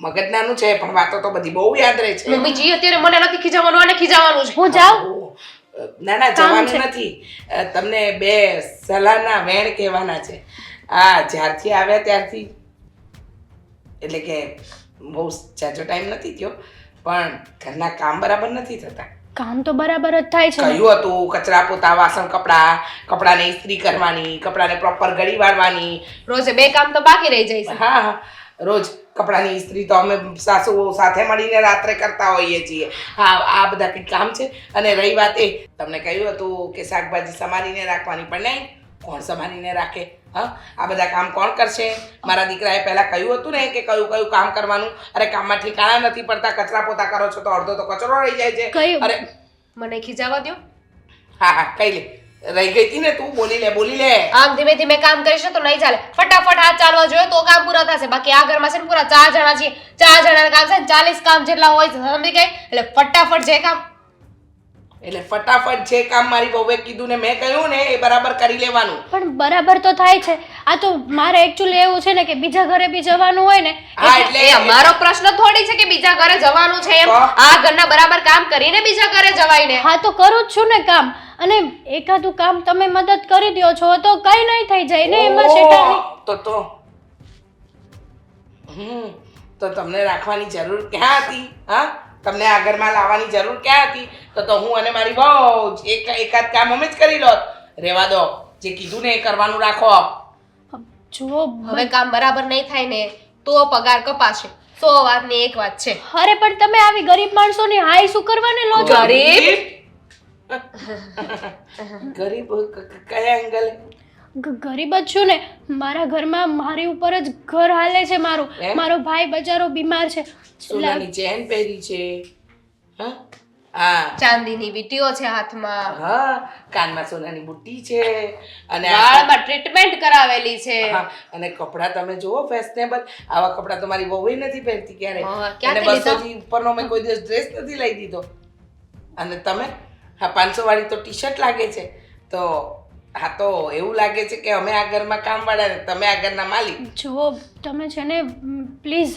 મગજ નાનું છે પણ વાતો તો બધી બહુ યાદ રહે છે. મમ્મીજી અત્યારે મને નથી ખીજાવાનું, આને ખીજાવાનું છે. હું જાઉં. ઓહ, ના ના જવાનું નથી. તમને બે સલાહના વેણ કહેવાના છે. જ્યારથી આવ્યા ત્યારથી એટલે કે બહુ જાજો ટાઈમ નથી થયો પણ ઘરના કામ બરાબર નથી થતા. કામ તો બરાબર જ થાય છે ને. કહ્યું હતું કચરા પોતા વાસણ કપડાને ઇસ્ત્રી કરવાની, કપડાને પ્રોપર ગળી વાળવાની. રોજે બે કામ તો બાકી રહી જાય છે. હા હા રોજ કપડાની ઇસ્ત્રી તો અમે સાસુ સાથે મળીને રાત્રે કરતા હોઈએ છીએ. હા આ બધા કંઈક કામ છે. અને રહી વાત એ તમને કહ્યું હતું કે શાકભાજી સમારીને રાખવાની પણ નહીં, કોણ સમારીને રાખે? હા આ બધા કામ કોણ કરશે? મારા દીકરાએ પહેલા કહ્યું હતું ને કે કયું કયું કામ કરવાનું. અરે કામમાં ઠેકાણા નથી પડતા. કચરા પોતા કરો છો તો અડધો તો કચરો રહી જાય છે. કયું? અરે મને ખીજાવા દો. હા હા કઈ લે રહી ગઈ હતી ને તું. બોલી લે. આમ ધીમે ધીમે કામ કરીશ ને તો નહીં ચાલે. ફટાફટ હાથ ચાલવા જોઈએ તો કામ પૂરા થશે. બાકી આ ઘરમાં છે ને પૂરા 4 જણા છીએ. 4 જણાના કામ છે ને 40 કામ જેટલા હોય છે, સમજી ગઈ? એટલે ફટાફટ જે કામ એટલે ફટાફટ જે કામ મારી વહુએ કીધું ને મેં કહ્યું ને એ બરાબર કરી લેવાનું. પણ બરાબર તો થાય છે. આ તો મારે એકચ્યુઅલી એવું છે ને કે બીજા ઘરે બી જવાનું હોય ને. હા એટલે એ અમારો પ્રશ્ન થોડી છે કે બીજા ઘરે જવાનું છે એમ. તો? આ ઘરના બરાબર કામ કરીને બીજા ઘરે જવાય ને. હા તો કરું જ છું ને કામ. અને એકાદું કામ તમે મદદ કરી દ્યો છો તો કઈ નહીં થઈ જાય ને એમાં શેઠાણી. તો તમને રાખવાની જરૂર ક્યાં હતી? હા તમને આ ઘરમાં લાવવાની જરૂર ક્યાં હતી? તો હું અને મારી બહુ એકાદ કામ અમે જ કરી લોત. રહેવા દો, જે કીધું ને એ કરવાનું રાખો. જુઓ હવે કામ બરાબર નહીં થાય ને તો પગાર કપાશે. 100 વાતની એક વાત છે. અરે પણ તમે આવી ગરીબ માણસોની હાય શું કરવાને લો છો? ગરીબ? ગરીબ કયા એંગલે? ગરીબ જ છું ને. મારા ઘરમાં મારી ઉપર જ ઘર હાલે છે મારું. એમ? મારો ભાઈ બચારો બીમાર છે. સોનાની ચેન પહેરી છે. હા હા ચાંદીની વીંટીઓ છે હાથમાં. હા કાનમાં સોનાની બુટ્ટી છે અને વાળમાં ટ્રીટમેન્ટ કરાવેલી છે. હા, અને કપડાં તમે જુઓ ફેશનેબલ. આવા કપડાં તો મારી વહુએ નથી પહેરતી ક્યારે. હા, અને ક્યાંથી 200 લીધા? થી ઉપરનો મેં કોઈ દિવસ ડ્રેસ નથી લઈ દીધો. અને તમે હા 500 વાળી તો ટી શર્ટ લાગે છે. તો હા તો એવું લાગે છે કે અમે આ ઘરમાં કામવાળા ને તમે આ ઘરના માલિક. જુઓ તમે છે ને પ્લીઝ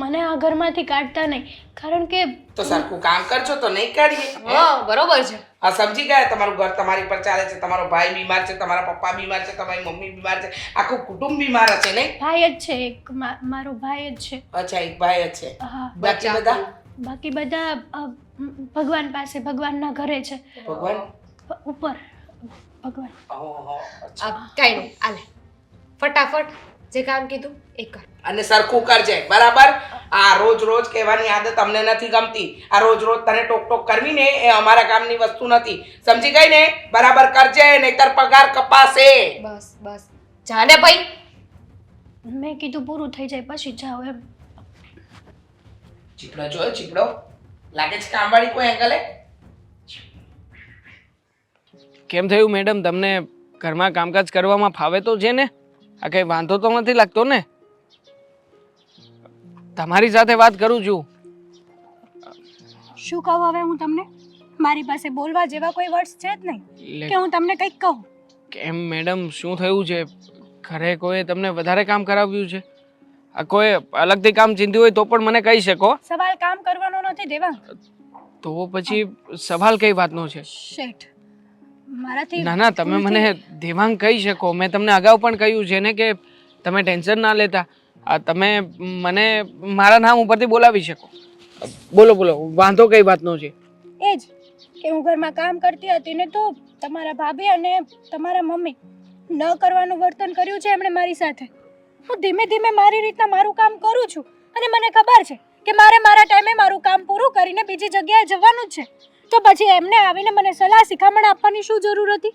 મને આ ઘરમાંથી કાઢતા નહીં. કારણ કે તો સરખું કામ કરજો તો નહીં કાઢીએ. હા બરોબર છે. હા સમજી ગયા. તમારું ઘર તમારી પર ચાલે છે. તમારો ભાઈ બીમાર છે, તમારા પપ્પા બીમાર છે, તમારી મમ્મી બીમાર છે, આખું કુટુંબ બીમાર હશે નહીં? ભાઈ જ છે એક મારો ભાઈ જ છે. અચ્છા એક ભાઈ જ છે. હા બાકી બધા બાકી બધા ભગવાન પાસે ભગવાનના ઘરે છે. ભગવાન ઉપર ભગવાન. ઓહો, અચ્છા. આ કાંઈ નહીં આલે ફટાફટ જે કામ કીધું એ કર. અને સરખું કરજે બરાબર. આ રોજ રોજ કહેવાની આદત અમને નથી ગમતી. આ રોજ રોજ તને ટોક ટોક કરવી ને એ અમારા કામની વસ્તુ નથી. સમજી ગઈ ને? બરાબર કરજે નહીતર પગાર કપાશે. બસ બસ જાને ભાઈ. મેં કીધું પૂરું થઈ જાય પછી જાઓ એમ. ચીપડો જોયો ચીપડો? લાગે છે કામવાળી કોઈ એંગલે? કેમ થયું મેડમ? તમને ઘરમાં કામકાજ કરવામાં ફાવે તો છે ને? આ કંઈ વાંધો તો નથી લાગતો ને? તમારી સાથે વાત કરું છું. શું કહું હવે હું તમને? મારી પાસે બોલવા જેવા કોઈ વર્ડ્સ છે જ નહીં કે હું તમને કંઈક કહું. કેમ મેડમ, શું થયું છે? ઘરે કોઈ તમને વધારે કામ કરાવ્યું છે? આ કોઈ અલગથી કામ ચીંધ્યું હોય તો પણ મને કહી શકો. સવાલ કામ કરવાનો નથી દેવા. તો પછી સવાલ કઈ વાતનો છે? શેઠ મારાથી ના ના, તમે મને દેવાંગ કહી શકો. મેં તમને અગાઉ પણ કહ્યું છે ને કે તમે ટેન્શન ના લેતા. આ તમે મને મારા નામ ઉપરથી બોલાવી શકો. બોલો બોલો, વાંધો કઈ વાતનો છે? એ જ કે હું ઘરમાં કામ કરતી હતી ને તો તમારા ભાભી અને તમારા મમ્મી ન કરવાનું વર્તન કર્યું છે એમણે મારી સાથે. હું ધીમે ધીમે મારી રીતના મારું કામ કરું છું અને મને ખબર છે કે મારે મારા ટાઈમે મારું કામ પૂરું કરીને બીજી જગ્યાએ જવાનું જ છે. તો પછી એમને આવીને મને સલાહ શિખામણ આપવાની શું જરૂર હતી?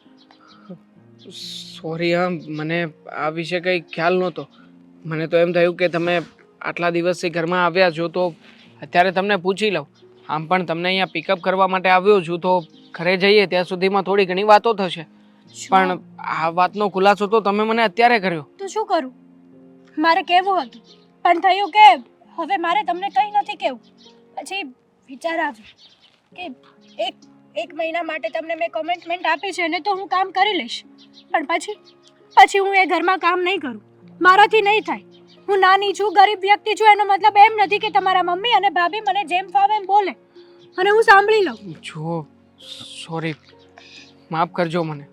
સોરી હા, મને આ વિશે કંઈ ખ્યાલ નહોતો. મને તો એમ થયું કે તમે આટલા દિવસથી ઘરમાં આવ્યા છો તો અત્યારે તમને પૂછી લઉં. આમ પણ તમને અહીંયા પિકઅપ કરવા માટે આવ્યો છું તો ઘરે જઈએ ત્યાં સુધીમાં થોડી ઘણી વાતો થશે. પણ આ વાતનો ખુલાસો તો તમે મને અત્યારે કર્યો. તો શું કરું? મારે કહેવું હતું પણ થયું કે હવે મારે તમને કંઈ નથી કહેવું. પછી વિચાર આવ્યો કે એક મહિના માટે તમને મેં કમિટમેન્ટ આપી છે ને તો હું કામ કરી લઈશ. પણ પછી હું એ ઘરમાં કામ નહીં કરું. મારાથી નહીં થાય. હું નાની છું, ગરીબ વ્યક્તિ છું, એનો મતલબ એમ નથી કે તમારા મમ્મી અને ભાભી મને જેમ ફાવે એમ બોલે અને હું સાંભળી લઉં. જો સોરી, માફ કરજો મને.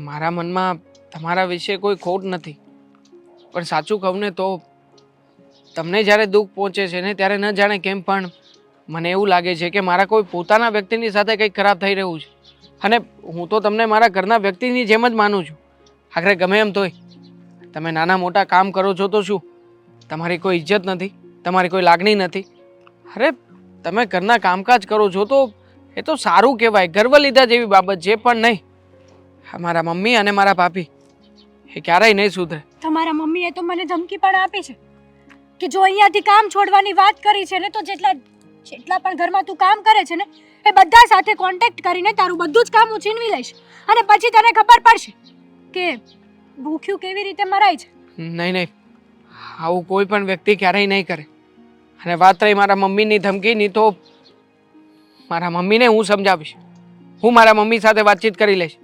મારા મનમાં તમારા વિશે કોઈ ખોટ નથી, પણ સાચું કહું ને તો તમને જ્યારે દુઃખ પહોંચે છે ને ત્યારે ન જાણે કેમ પણ મને એવું લાગે છે કે મારા કોઈ પોતાના વ્યક્તિની સાથે કંઈક ખરાબ થઈ રહ્યું છે. અને હું તો તમને મારા ઘરના વ્યક્તિની જેમ જ માનું છું. આખરે ગમે એમ તોય તમે નાના મોટા કામ કરો છો તો શું તમારી કોઈ ઇજ્જત નથી? તમારી કોઈ લાગણી નથી? અરે તમે ઘરના કામકાજ કરો છો તો એ તો સારું કહેવાય, ગર્વ લીધા જેવી બાબત છે. પણ નહીં, મારા મમ્મી અને મારા ભાભી એ ક્યારેય નહીં સુધરે. તમારા મમ્મીએ તો મને ધમકી પણ આપી છે કે જો અહીંયાથી કામ છોડવાની વાત કરી છે ને તો જેટલા પણ ઘરમાં તું કામ કરે છે ને એ બધા સાથે કોન્ટેક્ટ કરીને તારું બધું જ કામ હું છીનવી લઈશ અને પછી તને ખબર પડશે કે ભૂખ્યું કેવી રીતે મરાય છે. નહીં નહીં, આવું કોઈ પણ વ્યક્તિ ક્યારેય નહીં કરે. અને વાત રહી મારા મમ્મીની ધમકીની તો મારા મમ્મીને હું સમજાવીશ. હું મારા મમ્મી સાથે વાતચીત કરી લઈશ.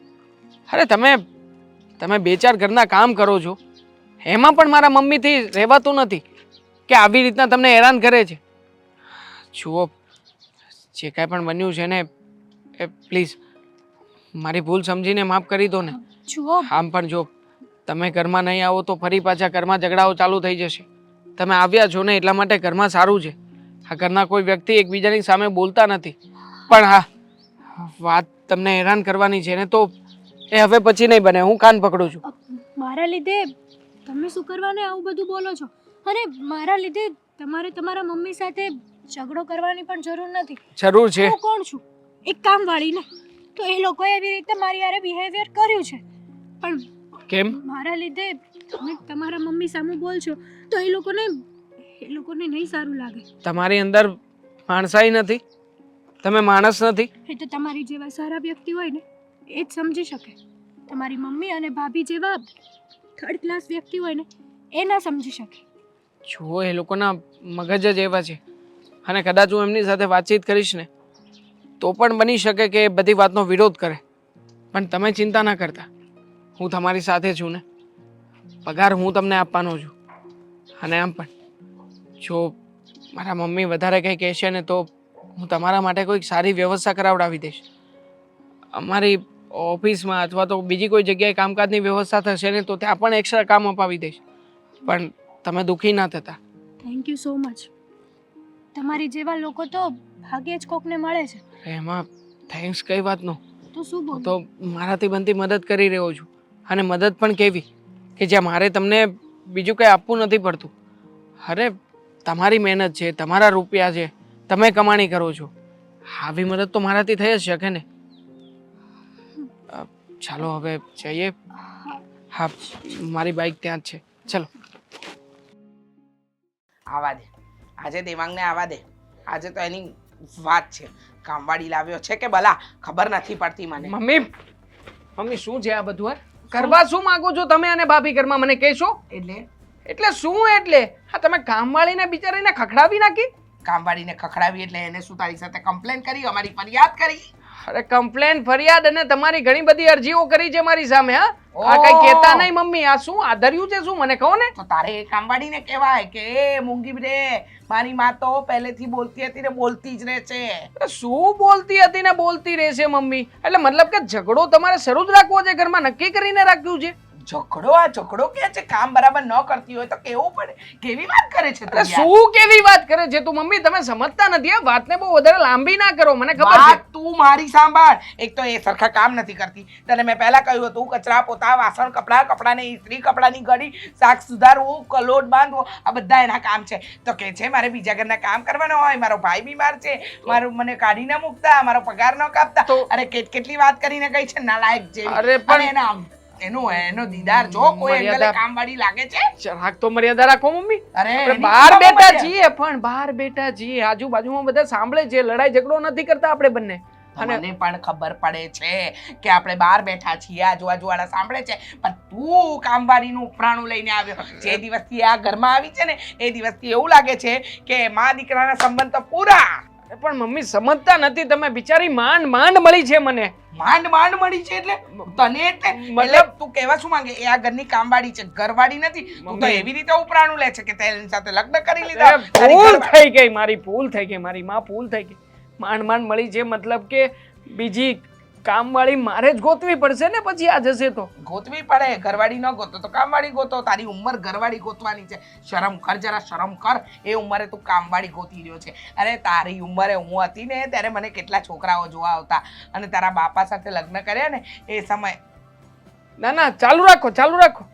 અરે તમે 2-4 ઘરના કામ કરો છો એમાં પણ મારા મમ્મીથી રહેવાતું નથી કે આવી રીતના તમને હેરાન કરે છે. જુઓ, જે કાંઈ પણ બન્યું છે ને એ પ્લીઝ મારી ભૂલ સમજીને માફ કરી દો ને. જુઓ, આમ પણ જો તમે ઘરમાં નહીં આવો તો ફરી પાછા ઘરમાં ઝઘડાઓ ચાલુ થઈ જશે. તમે આવ્યા છો ને એટલા માટે ઘરમાં સારું છે. આ ઘરના કોઈ વ્યક્તિ એકબીજાની સામે બોલતા નથી. પણ હા, વાત તમને હેરાન કરવાની છે ને તો એ હવે પછી નહીં બને. હું કાન પકડું છું. મારા લીધે તમે શું કરવાને આવું બધું બોલો છો? અને મારા લીધે તમારે તમારા મમ્મી સાથે ઝઘડો કરવાની પણ જરૂર નથી. જરૂર છે. હું કોણ છું? એક કામવાળી ને. તો એ લોકોએ એવી રીતે મારી હારે બિહેવિયર કર્યું છે. પણ કેમ? મારા લીધે તમે તમારા મમ્મી સામે બોલશો તો એ લોકોને નહીં સારું લાગે. તમારી અંદર માણસાઈ નથી? તમે માણસ નથી? એ તો તમારી જેવા સારા વ્યક્તિ હોય ને એ જ સમજી શકે. તમારી મમ્મી અને ભાભી જેવા થર્ડ ક્લાસ વ્યક્તિ હોય ને એ ના સમજી શકે. જુઓ, એ લોકોના મગજ જ એવા છે. અને કદાચ હું એમની સાથે વાતચીત કરીશ ને તો પણ બની શકે કે એ બધી વાતનો વિરોધ કરે. પણ તમે ચિંતા ના કરતા, હું તમારી સાથે છું ને. પગાર હું તમને આપવાનો છું. અને આમ પણ જો મારા મમ્મી વધારે કંઈ કહેશે ને તો હું તમારા માટે કોઈક સારી વ્યવસ્થા કરાવડાવી દઈશ. અમારી ઓફિસમાં અથવા તો બીજી કોઈ જગ્યાએ કામકાજની વ્યવસ્થા થશે ને તો ત્યાં પણ એક્સ્ટ્રા કામ અપાવી દઈશ. પણ તમે દુઃખી ના થતા. Thank you so much. તમારી જેવા લોકો તો ભાગ્યે જ કોકને મળે છે. એમાં થેન્ક્સ કઈ વાતનો? તો શું બોલું? તો મારાથી બનતી મદદ કરી રહ્યો છું. અને મદદ પણ કેવી કે જ્યાં મારે તમને બીજું કંઈ આપવું નથી પડતું. અરે તમારી મહેનત છે, તમારા રૂપિયા છે, તમે કમાણી કરો છો, આવી મદદ તો મારાથી થઈ જ શકે ને. ચાલો હવે જઈએ. હા, મારી બાઇક ત્યાં જ છે. ચલો. આવા દે, આજે દેવાંગને આવા દે. આજે તો એની વાત છે. કામવાળી લાવ્યો છે કે ભલા ખબર નથી પડતી મને. મમ્મી શું છે આ બધું? કરવા શું માંગો છો તમે અને ભાભી ઘરમાં મને કહેશો? એટલે શું? એટલે હા, તમે કામવાળીને બિચારીને ખખડાવી નાખી. કામવાળીને ખખડાવી એટલે એને શું તારી સાથે કમ્પ્લેન કરી, અમારી ફરિયાદ કરી? અરે કમ્પ્લેન, ફરિયાદ અને તમારી ઘણી બધી અરજીઓ કરી છે મારી સામે. હા, આ કઈ કહેતા નહીં મમ્મી. આ શું આદર્યું છે? શું મને કહો ને. તો તારે એ કામવાળીને કહેવાય કે એ મૂંગી રે, મારી માં તો પહેલેથી બોલતી હતી ને બોલતી જ રહે છે. શું બોલતી હતી ને બોલતી રહેશે મમ્મી? એટલે મતલબ કે ઝઘડો તમારે શરૂ જ રાખવો છે ઘરમાં? નક્કી કરીને રાખ્યું છે? ઝઘડો કે છે કામ બરાબર ન કરતી હોય તો કેવું પડે કેવી વાત કરે છે તું અરે યાર? શું કેવી વાત કરે છે તું મમ્મી? તમે સમજતા નથી આ વાતને બહુ વધારે લાંબી ના કરો, મને ખબર છે. વાત તું મારી સાંભળ. એક તો એ સરખા કામ નથી કરતી. તને મેં પહેલા કહ્યું હતું કચરા પોતા વાસણ કપડાને ઇસ્ત્રી કપડાની ઘડી શાક સુધારવું કલોટ બાંધવો આ બધા એના કામ છે. તો કે છે મારે બીજા ઘરના કામ કરવાના હોય, મારો ભાઈ બીમાર છે, મને કાઢી ન મૂકતા, મારો પગાર ન કાપતા. અરે કેટલી વાત કરીને ગઈ છે નાલાયક જેવી. અરે પણ- અને એનો દીદાર જો કોઈ એંગલે મર્યાદા- કામવાળી લાગે છે. જરાક તો મર્યાદા રાખો મમ્મી. અરે આપણે એની બહાર તો બેઠા મર્યાદા. છીએ, પણ બહાર બેઠા છીએ, આજુબાજુમાં બધા સાંભળે છે, લડાઈ ઝઘડો નથી કરતા આપણે બંને. અને મને પણ ખબર પડે છે કે આપણે બહાર બેઠા છીએ આજુબાજુ વાળા સાંભળે છે પણ તું કામવાળીનું ઉપરાણું લઈને આવ્યો. જે દિવસથી આ ઘરમાં આવી છે ને એ દિવસથી એવું લાગે છે કે મા દીકરાના સંબંધ તો પૂરા. પણ મમ્મી સમજતા નથી તમે, બિચારી માંડ માંડ મળી છે મને. માંડ મળી છે એટલે તને એટલે મતલબ- તું કહેવા શું માંગે? એ આ ઘરની કામવાળી છે, ઘરવાળી નથી. તું તો મમ્મી- એવી રીતે ઉપરાણું લે છે કે તેની સાથે લગ્ન કરી લીધા. અરે તારી ભૂલ ઘરવાળી- થઈ ગઈ મારી, ભૂલ થઈ ગઈ મારી માં, ભૂલ થઈ ગઈ. માંડ માંડ મળી છે મતલબ કે બીજી કામવાળી મારે જ ગોતવી પડશે ને પછી આ જશે તો. ગોતવી પડે. ઘરવાળી ન ગોતો તો કામવાળી ગોતો. તારી ઉંમર ઘરવાળી ગોતવાની છે. શરમ કર, જરા શરમ કર. એ ઉંમરે તું કામવાળી ગોતી રહ્યો છે. અરે તારી ઉંમરે હું હતી ને ત્યારે મને કેટલા છોકરાઓ જોવા આવતા અને તારા બાપા સાથે લગ્ન કર્યા ને એ સમય. ના ના ચાલુ રાખો, ચાલુ રાખો.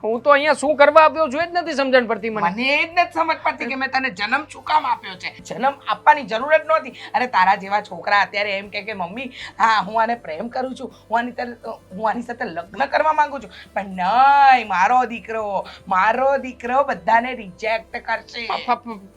હું તો અહીંયા શું કરવા આવ્યો છું એ જ નથી સમજણ પડતી મને. મને એ જ નથી સમજ પડતી કે મેં તને જન્મ શું કામ આપ્યો છે. જન્મ આપવાની જરૂર જ નહોતી. અરે તારા જેવા છોકરા અત્યારે એમ કે મમ્મી હા હું આને પ્રેમ કરું છું, હું આની સાથે લગ્ન કરવા માંગુ છું, પણ નહીં, મારો દીકરો બધાને રિજેક્ટ કરશે.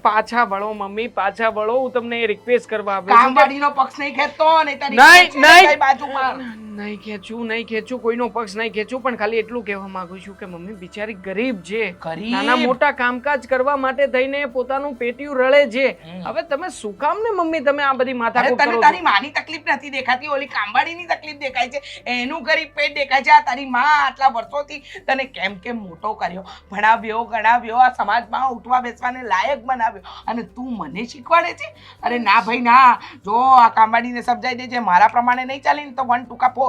પાછા વળો મમ્મી, પાછા વળો. હું તમને એ રિક્વેસ્ટ કરવા આવ્યો છું કે- કામવાળીનો પક્ષ નહીં ખેંચતો ને તારી નહીં, ખેંચી ને નહીં. કઈ બાજુમાં. નહીં ખેંચું, કોઈનો પક્ષ નહીં ખેંચું, પણ ખાલી એટલું કહેવા માંગુ છું કે મમ્મી બિચારી ગરીબ છે, ગરીબ? નાના મોટા કામકાજ કરવા માટે થઈને પોતાનું પેટીયું રળે છે. હમ. હવે તમે શું કામ ને મમ્મી તમે આ બધી અરે માથાકૂટ તને કરો તારી છો? માની તકલીફ નથી દેખાતી, ઓલી કામવાળીની તકલીફ દેખાય છે, એનું ગરીબ પેટ દેખાય છે. આ તારી માં આટલા વર્ષોથી તને કેમ મોટો કર્યો, ભણાવ્યો ગણાવ્યો, આ સમાજમાં ઉઠવા બેસવાને લાયક બનાવ્યો અને તું મને શીખવાડે છે? અરે ના ભાઈ ના. જો આ કામવાળીને સમજાઈ દેજે મારા પ્રમાણે નહીં ચાલે ને તો 1 ટુકા 4.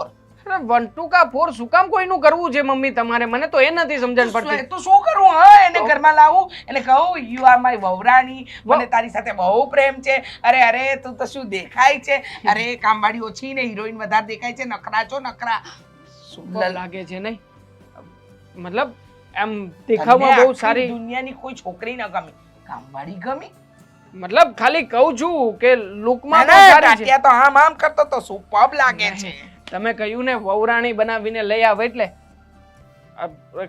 અરે 1 ટુકા 4 શું કામ કોઈનું કરવું છે મમ્મી તમારે? મને તો એ નથી સમજણ પડતી. તો શું કરું? હા એને ઘરમાં લાવું, એને કહું યુ આર માય વહુરાણી, મને તારી સાથે બહુ પ્રેમ છે. અરે તું તો શું દેખાય છે? અરે કામવાળી ઓછી ને હિરોઈન વધારે દેખાય છે. નખરા છો નખરા. સુપર લાગે છે નહીં? મતલબ એમ દેખાવમાં બહુ સારી, દુનિયાની કોઈ છોકરી ન ગમી, કામવાળી ગમી. મતલબ ખાલી કહું છું કે લુકમાં ના, બહુ સારી છે. ટાટિયા તો આમ કરતો તો સુપર્બ લાગે છે. તમે કહ્યું ને વહુરાણી બનાવીને લઈ આવ એટલે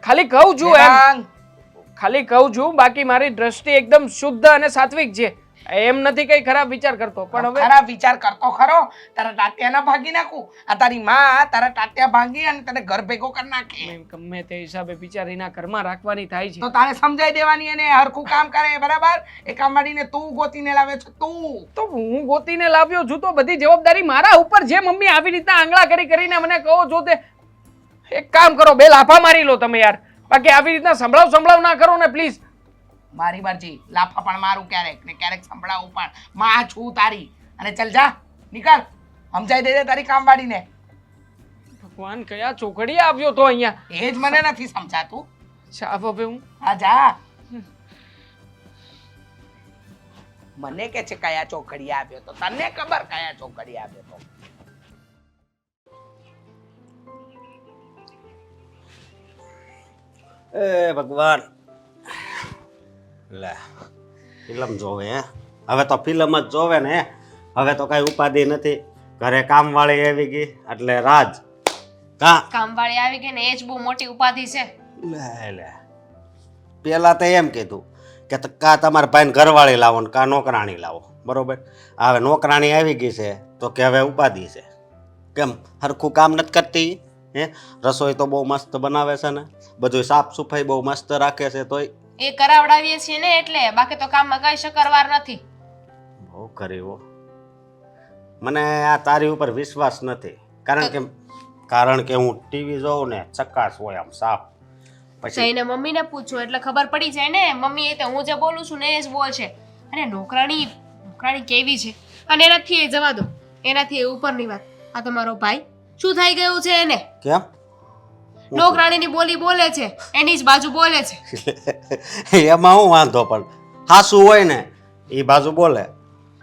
ખાલી કહું છું એમ, દેવાંગ, ખાલી કહું છું. બાકી મારી દ્રષ્ટિ એકદમ શુદ્ધ અને સાત્વિક છે, એમ નથી કઈ ખરાબ વિચાર કરતો. પણ હવે ખરાબ વિચાર કરતો ખરો. તારા ટાટિયા ના ભાગી નાખું. આ તારી માં તારા ટાટિયા ભાંગી અને તને ઘર ભેગો કરી નાખે. ગમે તે હિસાબે બિચારીના ઘરમાં રાખવાની થાય છે. તો તારે સમજાઈ દેવાની એને હરખું કામ કરે બરાબર. એ કામવાળીને તું ગોતીને લાવે છે તું. તો હું ગોતીને લાવ્યો છું તો બધી જવાબદારી મારા ઉપર છે મમ્મી. આવી રીતના આંગળા કરીને મને કહો છો તે એક કામ કરો, બે લાફા મારી લો તમે યાર. બાકી આવી રીતના સંભળાવ ના કરો ને પ્લીઝ. મારી મરજી. લાફા પણ મારું ક્યારેક ને ક્યારેક સંભળાવું પણ. માં છું તારી. અને ચલ જા નીકળ. સમજાઈ દેજે તારી કામવાળીને. ભગવાન કયા ચોકડીએ આવ્યો તો અહીંયા. એ જ મને નથી સમજાતું. સાફ હવે હું હા જા. મને કે છે કયા ચોકડીએ આવ્યો તો, તને ખબર કયા ચોકડીએ આવ્યો તો. એ ભગવાન, લે ફિલ્મ જોવે હે? હવે તો ફિલ્મ જ જોવે ને. હવે તો કઈ ઉપાધિ નથી. ઘરે કામવાળી આવી ગઈ એટલે રાજ. કામવાળી આવી ગઈ ને એ જ બહુ મોટી ઉપાધિ છે. લે પેલા તો એમ કીધું કે કા તમારા ભાઈને ઘરવાળી લાવો ને કા નોકરાણી લાવો, બરોબર? હવે નોકરાણી આવી ગઈ છે તો કે હવે ઉપાધિ છે. કેમ હરખું કામ નથી કરતી? હે, રસોઈ તો બહુ મસ્ત બનાવે છે ને, બધું સાફ સફાઈ બહુ મસ્ત રાખે છે. તોય એ કરાવડાવીએ છીએ ને એટલે, બાકી તો કામમાં કઈ શકરવાર નથી. બહુ કરી હો. મને આ તારી ઉપર વિશ્વાસ નથી. કારણ કે હું ટીવી જોઉં ને ચકાસ હોય આમ સાફ. પછી જઈને મમ્મીને પૂછો એટલે ખબર પડી જાય ને. મમ્મી એ તો હું જે બોલું છું ને એ જ બોલશે. અને નોકરાણી કેવી છે, અને એનાથી એ જવા દો, એનાથી એ ઉપરની વાત. આ તમારો ભાઈ શું થઈ ગયું છે એને? કેમ? નોકરાણીની બોલી બોલે છે, એની જ બાજુ બોલે છે. એમાં હું વાંધો પણ હાસું હોય ને એ બાજુ બોલે.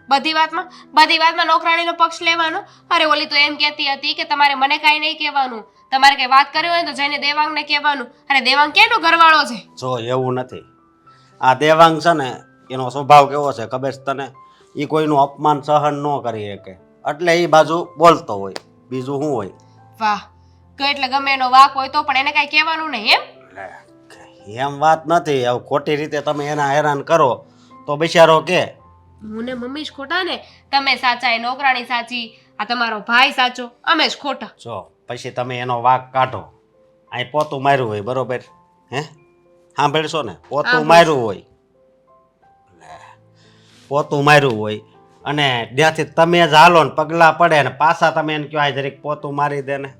બધી વાતમાં નોકરાણીનો પક્ષ લેવાનો. અરે ઓલી તો એમ કહેતી હતી કે તમારે મને કાંઈ નહીં કહેવાનું, તમારે કઈ વાત કરવી હોય તો જઈને દેવાંગને કહેવાનું. અરે દેવાંગ કેનો ઘરવાળો છે? જો એવું નથી. આ દેવાંગ છે ને એનો સ્વભાવ કેવો છે ખબર છે તને? એ કોઈનું અપમાન સહન ન કરી શકે એટલે એ બાજુ બોલતો હોય, બીજું શું હોય. વાહ, તો એટલે ગમે એનો વાક હોય તો પણ એને કાંઈ કહેવાનું નહીં એમ? એમ વાત નથી. હવે ખોટી રીતે તમે એના હેરાન કરો તો બિચારો કે હું ને મમ્મી જ ખોટા ને? તમે સાચા, એ નોકરાણી સાચી, આ તમારો ભાઈ સાચો, અમે જ ખોટા. જો પછી તમે એનો વાક કાઢો. અહીં પોતું માર્યું હોય બરોબર, હે સાંભળશો ને? પોતું માર્યું હોય, પોતું માર્યું હોય અને ત્યાંથી તમે જ હાલો ને પગલાં પડે ને પાછા તમે એને કહો આ જરીક પોતું મારી દે ને,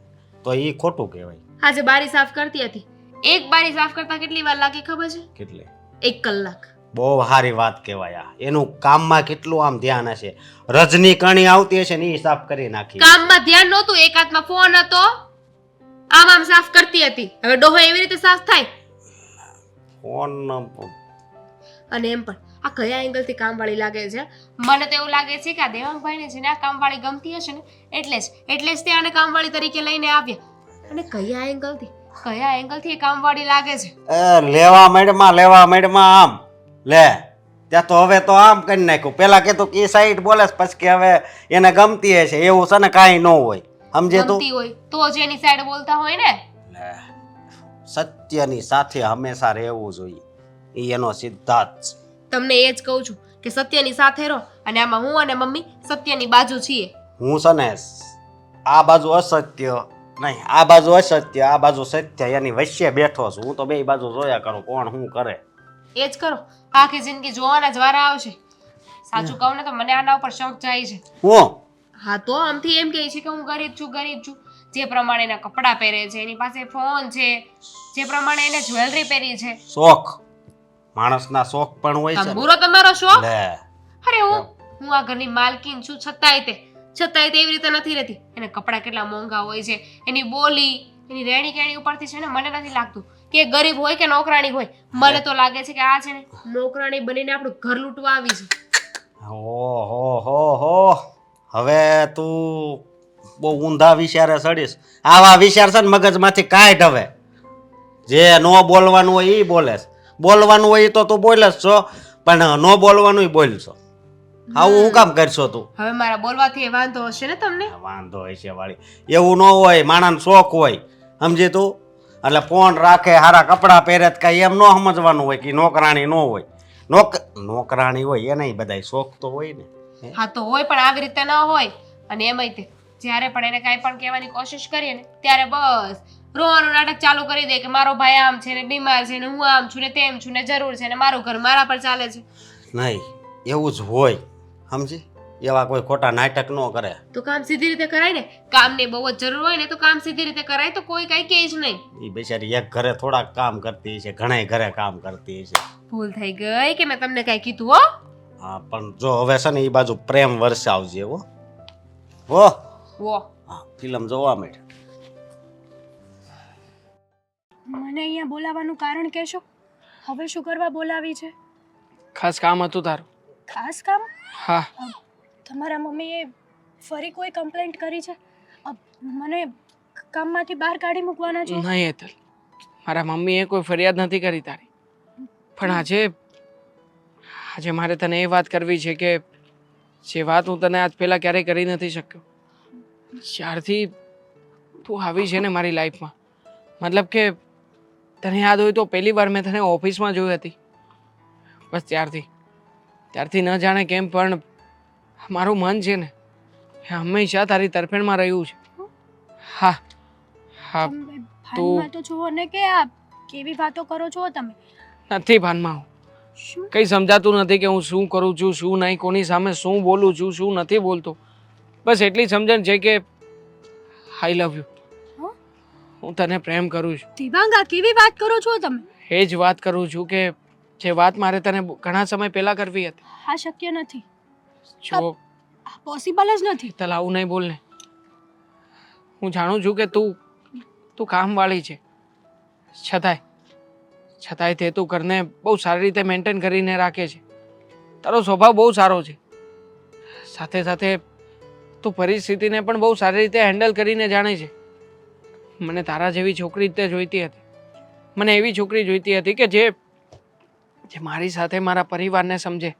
તો એ ખોટું કહેવાય. આજે બારી સાફ કરતી હતી, એક બારી સાફ કરતા કેટલી વાર લાગી ખબર છે? કેટલી? 1 કલાક. બહુ સારી વાત કહેવાય. આ એનું કામમાં કેટલું આમ ધ્યાન હશે. રજની કણી આવતી હશે ને એ સાફ કરી નાખી. કામમાં ધ્યાન નહોતું, એક હાથમાં ફોન હતો, આમ સાફ કરતી હતી. હવે ડોહો એવી રીતે સાફ થાય? ફોન અને એમ પણ આ કયા એંગલથી કામવાળી લાગે છે? મને તો એવું લાગે છે કે આ દેવાંગભાઈને છે ને આ કામવાળી ગમતી હશે ને એટલે જ તે આને કામવાળી તરીકે લઈને આવ્યા. અને કયા એંગલથી એ કામવાળી લાગે છે? લેવા મેડમાં આમ લે ત્યાં તો હવે તો આમ કરી નાખ્યું. પેલા કીધું કે એ સાઈડ બોલે પછી કે હવે એને ગમતી હશે, એવું છે ને કાંઈ ન હોય. સમજે તું? ગમતી હોય તો જ એની સાઈડ બોલતા હોય ને. સત્યની સાથે હંમેશા રહેવું જોઈએ, એ એનો સિદ્ધાંત છે. તમને એ જ કહું છું કે સત્યની સાથે રહો. અને આમાં હું અને મમ્મી સત્યની બાજુ છીએ. હું છે ને આ બાજુ અસત્ય નહીં, આ બાજુ અસત્ય, આ બાજુ સત્ય, એની વચ્ચે બેઠો છું. હું તો બે બાજુ જોયા કરું કોણ શું કરે. એ જ કરો, આખી જિંદગી જોવાના જ વારા આવશે. સાચું કહું ને તો મને આના ઉપર શોખ જાય છે. હું હા તો આમથી એમ કહે છે કે હું ગરીબ છું. જે પ્રમાણે એના કપડાં પહેરે છે, એની પાસે ફોન છે, જે પ્રમાણે એને જ્વેલરી પહેરી છે. શોખ, માણસના શોખ પણ હોય છે ને. પૂરો તમારો શોખ? લે અરે હું આ ઘરની માલકીન છું, છતાંય તે એવી રીતે નથી રહેતી. એને કપડાં કેટલા મોંઘા હોય છે, એની બોલી, એની રહેણી કેણી ઉપરથી છે ને મને નથી લાગતું કે ગરીબ હોય કે નોકરાણી હોય. મને તો લાગે છે કે આ છે ને નોકરાણી બનીને આપણું ઘર લૂંટવા આવી છે. ઓહો, હવે તું બહુ ઊંધા વિચારે ચડીશ. આવા વિચાર છે ને મગજમાંથી કાઢ. હવે જે ન બોલવાનું હોય એ બોલે, બોલવાનું હોય તો તું બોલે જ છો, પણ ન બોલવાનું બોલશો. આવું હું કામ કરશો તું? હવે મારા બોલવાથી એ વાંધો હશે ને તમને? વાંધો હોય છે વાળી, એવું ન હોય. માણસનો શોખ હોય, સમજી તું? એટલે ફોન રાખે, હારા કપડાં પહેરે, કઈ એમ ન સમજવાનું હોય કે નોકરાણી ન હોય. નોકરાણી હોય એને બધાય શોખ તો હોય ને. હા તો હોય, પણ આવી રીતે ન હોય. અને એમાંય તે જ્યારે પણ એને કાંઈ પણ કહેવાની કોશિશ કરીએ ને ત્યારે બસ રોવાનું નાટક ચાલુ કરી દે કે મારો ભાઈ આમ છે ને બીમાર છે ને હું આમ છું ને તેમ છું ને જરૂર છે ને મારું ઘર મારા પર ચાલે છે. નહીં, એવું જ હોય, સમજી? એવા કોઈ ખોટા નાટક ન કરે. તો કામ સીધી રીતે કરાય ને. કામની બહુ જ જરૂર હોય ને તો કામ સીધી રીતે કરાય, તો કોઈ કઈ કહે જ નહીં. એ બેચારી એક ઘરે થોડાક કામ કરતી છે, ઘણા ઘરે કામ કરતી છે. ભૂલ થઈ ગઈ કે મેં તમને કઈ કીધું હો. હા પણ જો હવે છે ને એ બાજુ પ્રેમ વરસાવજે. હો હા, ફિલ્મ જોવા માંડ. મને અહીંયા બોલાવવાનું કારણ કહેશો? હવે શું કરવા બોલાવી છે? ખાસ કામ હતું તારું. ખાસ કામ? હા. તમારા મમ્મીએ ફરી કોઈ કમ્પ્લેન્ટ કરી છે? મને કામમાંથી બહાર કાઢી મૂકવાના છો? નહીં હેતલ, મારા મમ્મીએ કોઈ ફરિયાદ નથી કરી તારી. પણ આજે મારે તને એ વાત કરવી છે કે જે વાત હું તને આજ પહેલાં ક્યારેય કરી નથી શક્યો. જ્યારથી તું આવી છે ને મારી લાઈફમાં, મતલબ કે તને યાદ હોય તો પહેલી વાર મેં તને ઓફિસમાં જોઈ હતી. બસ ત્યારથી ન જાણે કેમ પણ મારું મન છે ને એ હંમેશા તારી તરફેણમાં રહ્યું છે. હા હા. ભાનમાં તો છો ને કે આ કેવી વાતો કરો છો તમે? નથી ભાનમાં હું. શું? કંઈ સમજાતું નથી કે હું શું કરું છું, શું નહીં, કોની સામે શું બોલું છું, શું નથી બોલતો. બસ એટલી સમજણ છે કે આઈ લવ યુ. હું તને પ્રેમ કરું છું. દિવાંગા, કેવી વાત કરો છો તમે? એ જ વાત કરું છું કે જે વાત મારે તને ઘણા સમય પહેલા કરવી હતી. આ શક્ય નથી. જો પોસિબલ જ નથી. તલ આવું નહીં બોલને. હું જાણું છું કે તું કામવાળી છે, છતાંય તે તું ઘરને બહુ સારી રીતે મેન્ટેન કરીને રાખે છે. તારો સ્વભાવ બહુ સારો છે. સાથે સાથે તું પરિસ્થિતિને પણ બહુ સારી રીતે હેન્ડલ કરીને જાણે છે. મને તારા જેવી છોકરી જ તે જોઈતી હતી. મને એવી છોકરી જોઈતી હતી કે જે મારી સાથે મારા પરિવારને સમજે,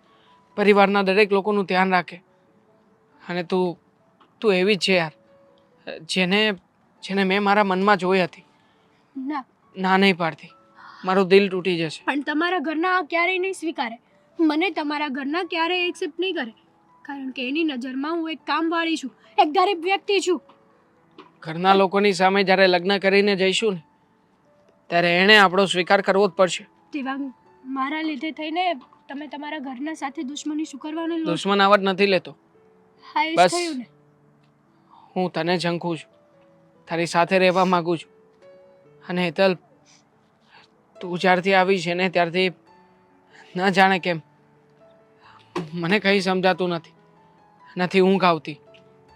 પરિવારના દરેક લોકોનું ધ્યાન રાખે. અને તું એવી જ છે યાર, જેને મેં મારા મનમાં જોઈ હતી. ના, ના નહીં પાડતી, મારું દિલ તૂટી જશે. પણ તમારા ઘરના આ ક્યારેય નહીં સ્વીકારે. મને તમારા ઘરના ક્યારેય એક્સેપ્ટ નહીં કરે, કારણ કે એની નજરમાં હું એક કામવાળી છું, એક ગરીબ વ્યક્તિ છું. ઘરના લોકોની સામે જ્યારે લગ્ન કરીને જઈશું ને, ત્યારે એણે આપણો સ્વીકાર કરવો જ પડશે. દેવાંગ, મારા લીધે થઈને તમે તમારા ઘરના સાથે દુશ્મની શું કરવાનું લો? દુશ્મન આવટ નથી લેતો. હા, એ જ બસ. થયું ને. હું તને ઝંખું છું, તારી સાથે રહેવા માંગુ છું. અને હેતલ, તું જ્યારથી આવી છે ને ત્યારથી ન જાણે કેમ મને કંઈ સમજાતું નથી ઊંઘ આવતી.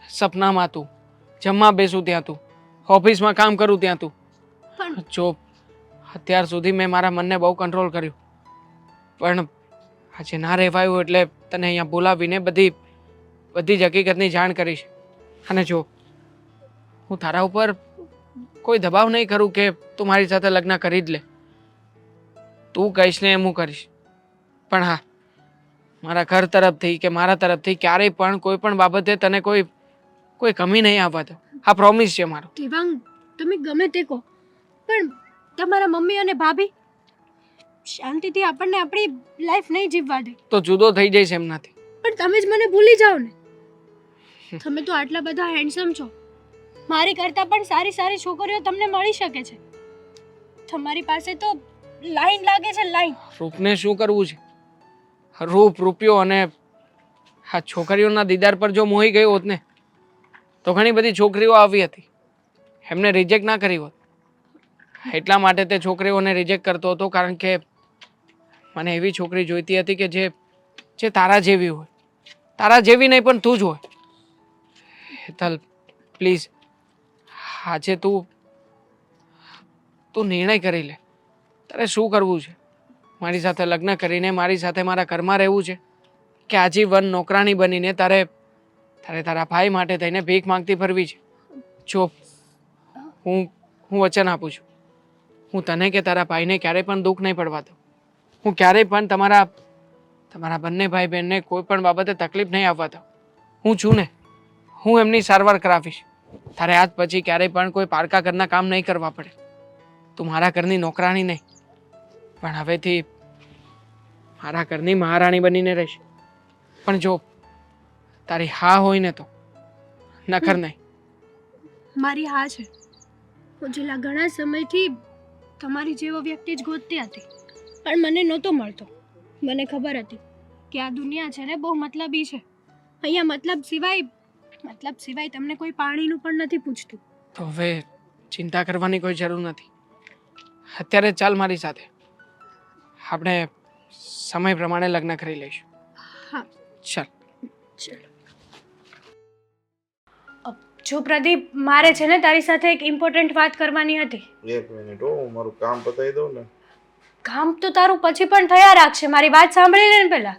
સપનામાં તું, જમવા બેસું ત્યાં તું, ઓફિસમાં કામ કરું ત્યાં તું. પણ જો અત્યાર સુધી મેં મારા મનને બહુ કંટ્રોલ કર્યું, પણ આજે ના રહેવાયું એટલે તને અહીંયા બોલાવીને બધી જ હકીકતની જાણ કરીશ. અને જો હું તારા ઉપર કોઈ દબાવ નહીં કરું કે તું મારી સાથે લગ્ન કરી જ લે. તું કહીશ ને એમ હું કરીશ. પણ હા, મારા ઘર તરફથી કે મારા તરફથી ક્યારેય પણ કોઈ પણ બાબતે તને કોઈ કમી નહીં આવવા દો. આ પ્રોમિસ છે મારો. દેવાંગ, તમે ગમે તે કહો, પણ તમારા મમ્મી અને ભાભી શાંતિથી આપણને આપણી લાઈફ નહીં જીવવા દે. તો જુદો થઈ જઈશ એમ નથી. પણ તમે જ મને ભૂલી જાઓ ને. તમે તો આટલા બધા હેન્ડસમ છો, મારી કરતાં પણ સારી સારી છોકરીઓ તમને મળી શકે છે. તમારી પાસે તો લાઈન લાગે છે, લાઈન. રૂપને શું કરવું છે? રૂપ, રૂપિયો અને આ છોકરીઓના દીદાર પર જો મોહી ગયો હોત ને, તો ઘણી બધી છોકરીઓ આવી હતી, એમને રિજેક્ટ ના કરી હોત. એટલા માટે તે છોકરીઓને રિજેક્ટ કરતો હતો, કારણ કે મને એવી છોકરી જોઈતી હતી કે જે તારા જેવી હોય. તારા જેવી નહીં, પણ તું જ હોય. હેતલ, પ્લીઝ, આજે તું નિર્ણય કરી લે. તારે શું કરવું છે? મારી સાથે લગ્ન કરીને મારી સાથે મારા ઘરમાં રહેવું છે, કે આજીવન નોકરાણી બનીને તારે તારા ભાઈ માટે થઈને ભીખ માંગતી ફરવી છે? જો હું વચન આપું છું, હું તને કે તારા ભાઈને ક્યારેય પણ દુઃખ નહીં પડવા દઉં. હું ક્યારેય પણ તમારા બંને ભાઈ બહેનને કોઈ પણ બાબતે તકલીફ નહીં આવવા દઉં. હું છું ને, હું એમની સારવાર કરાવીશ. તારે આજ પછી ક્યારેય પણ કોઈ પારકા ઘરના કામ નહીં કરવા પડે. તું મારા ઘરની નોકરાણી નહીં, પણ હવેથી મારા ઘરની મહારાણી બનીને રહીશ. પણ જો તારી હા હોય ને તો નખર નહીં. મારી હા છે. હું છેલ્લા ઘણા સમયથી તમારી જેવો વ્યક્તિ જ ગોતતી હતી, પણ મને નહોતો મળતો. મને ખબર હતી કે આ દુનિયા છે ને બહુ મતલબી છે. અહીંયા મતલબ સિવાય તમને કોઈ પાણીનું પણ નથી પૂછતું. તો હવે ચિંતા કરવાની કોઈ જરૂર નથી. અત્યારે ચાલ મારી સાથે, આપણે સમય પ્રમાણે લગ્ન કરી લઈશું. હા, ચાલ. જો પ્રદીપ, મારે છે ને તારી સાથે એક ઇમ્પોર્ટન્ટ વાત કરવાની હતી. એક મિનિટ હો, હું મારું કામ પતાવી દઉં ને. કામ તો તારું પછી પણ થયા રાખશે, મારી વાત સાંભળી લે ને પહેલા.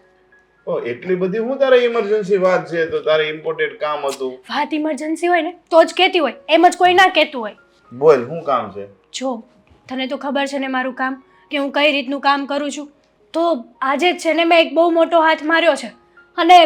ઓ, એટલી બધી હું તારે ઇમરજન્સી વાત છે તો તારે ઇમ્પોર્ટન્ટ કામ હતું? વાત ઇમરજન્સી હોય ને તો જ કહેતી હોય, એમ જ કોઈ ના કહેતું હોય. બોલ, શું કામ છે? જો તને તો ખબર છે ને મારું કામ, કે હું કઈ રીતનું કામ કરું છું. તો આજે જ છે ને મેં એક બહુ મોટો હાથ માર્યો છે, અને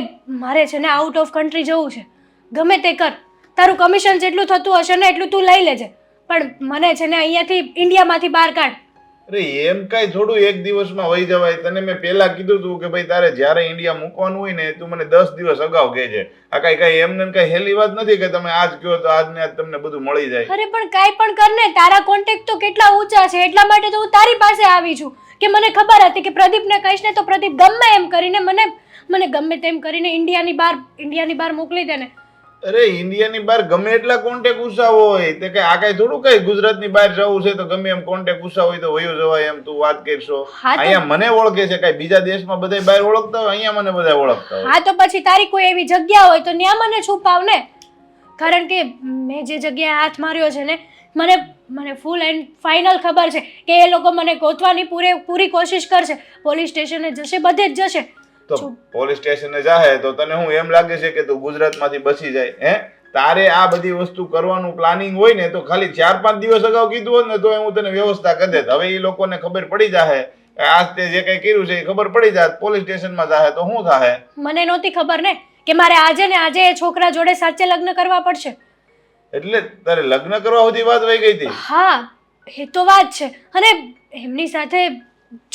મારે છે ને આઉટ ઓફ કન્ટ્રી જવું છે. ગમે તે કર, તારું કમિશન જેટલું થતું હશે ને એટલું તું લઈ લેજે, પણ મને છે ને અહીંયાથી ઇન્ડિયામાંથી બહાર કાઢ. અરે એમ કઈ થોડું એક દિવસમાં વહી જવાય. તને મેં પહેલા કીધું તું કે ભાઈ તારે જ્યારે ઇન્ડિયા મૂકવાનું હોય ને તું મને 10 દિવસ અગાઉ કહેજે. આ કઈ એમને કઈ હેલી વાત નથી કે તમે આજ કહો તો આજ ને આજ તમને બધું મળી જાય. અરે પણ કાંઈ પણ કર ને, તારા કોન્ટેક્ટ તો કેટલા ઊંચા છે, એટલા માટે તો હું તારી પાસે આવી છું, કે મને ખબર હતી કે પ્રદીપને કહીશ ને તો પ્રદીપ ગમે એમ કરીને મને ગમે તેમ કરીને ઇન્ડિયાની બહાર મોકલી દે ને. અરે ઇન્ડિયાની બહાર ગમે એટલા કોન્ટેક્ટ ઉષા હોય તે કઈ આ કઈ થોડું કઈ ગુજરાતની બહાર જવું છે તો ગમે એમ કોન્ટેક્ટ ઉષા હોય તો વયો જવાય એમ તું વાત કરશો? હા તો- અહીંયા મને ઓળખે છે, કઈ બીજા દેશમાં બધા બહાર ઓળખતા હોય, અહીંયા મને બધા ઓળખતા હોય. હા તો પછી તારી કોઈ એવી જગ્યા હોય તો ત્યાં મને છુપાવ ને, કારણ કે મેં જે જગ્યાએ હાથ માર્યો છે ને, મને ફૂલ એન્ડ ફાઇનલ ખબર છે કે એ લોકો મને ગોતવાની પૂરી કોશિશ કરશે. પોલીસ સ્ટેશને જશે, બધે જ જશે. તો પોલીસ સ્ટેશને જાહે તો તને હું એમ લાગે છે કે તું ગુજરાતમાંથી બચી જાય? હે, તારે આ બધી વસ્તુ કરવાનું પ્લાનિંગ હોય ને તો ખાલી 4-5 દિવસ અગાઉ કીધું હોત ને તો હું તને વ્યવસ્થા કરી દેત. હવે એ લોકોને ખબર પડી જાહે, આજ તે જે કઈ કર્યું છે એ ખબર પડી જાત, પોલીસ સ્ટેશનમાં જાહે તો શું થાહે? મને નહોતી ખબર ને કે મારે આજે ને આજે એ છોકરા જોડે સાચે લગ્ન કરવા પડશે. એટલે તારે લગ્ન કરવા સુધી વાત વહી ગઈ હતી? હા, એ તો વાત છે. અને એમની સાથે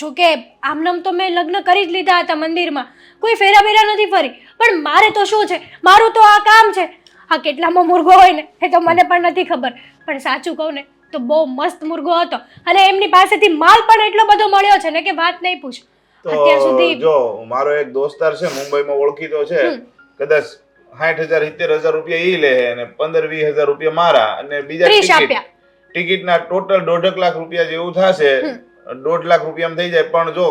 જો કે આમનામ તો મેં લગ્ન કરી જ લીધા હતા મંદિરમાં, કોઈ ફેરા નથી ફરી. પણ મારે તો શું છે, મારું તો આ કામ છે. આ કેટલામાં મુર્ગો હોય ને એ તો મને પણ નથી ખબર, પણ સાચું કહું ને તો બહુ મસ્ત મુર્ગો હતો. અને એમની પાસેથી માલ પણ એટલો બધો મળ્યો છે ને કે વાત નહીં પૂછ. અત્યાર સુધી જો મારો એક દોસ્તાર છે મુંબઈમાં, ઓળખીતો છે, કદાચ 60,000-70,000 રૂપિયા ઈ લે અને 15-20,000 રૂપિયા મારા અને બીજા 30 આપ્યા. ટિકિટના ટોટલ 1.5 લાખ રૂપિયા જેવું થશે. 1.5 લાખ રૂપિયામાં થઈ જાય. પણ જો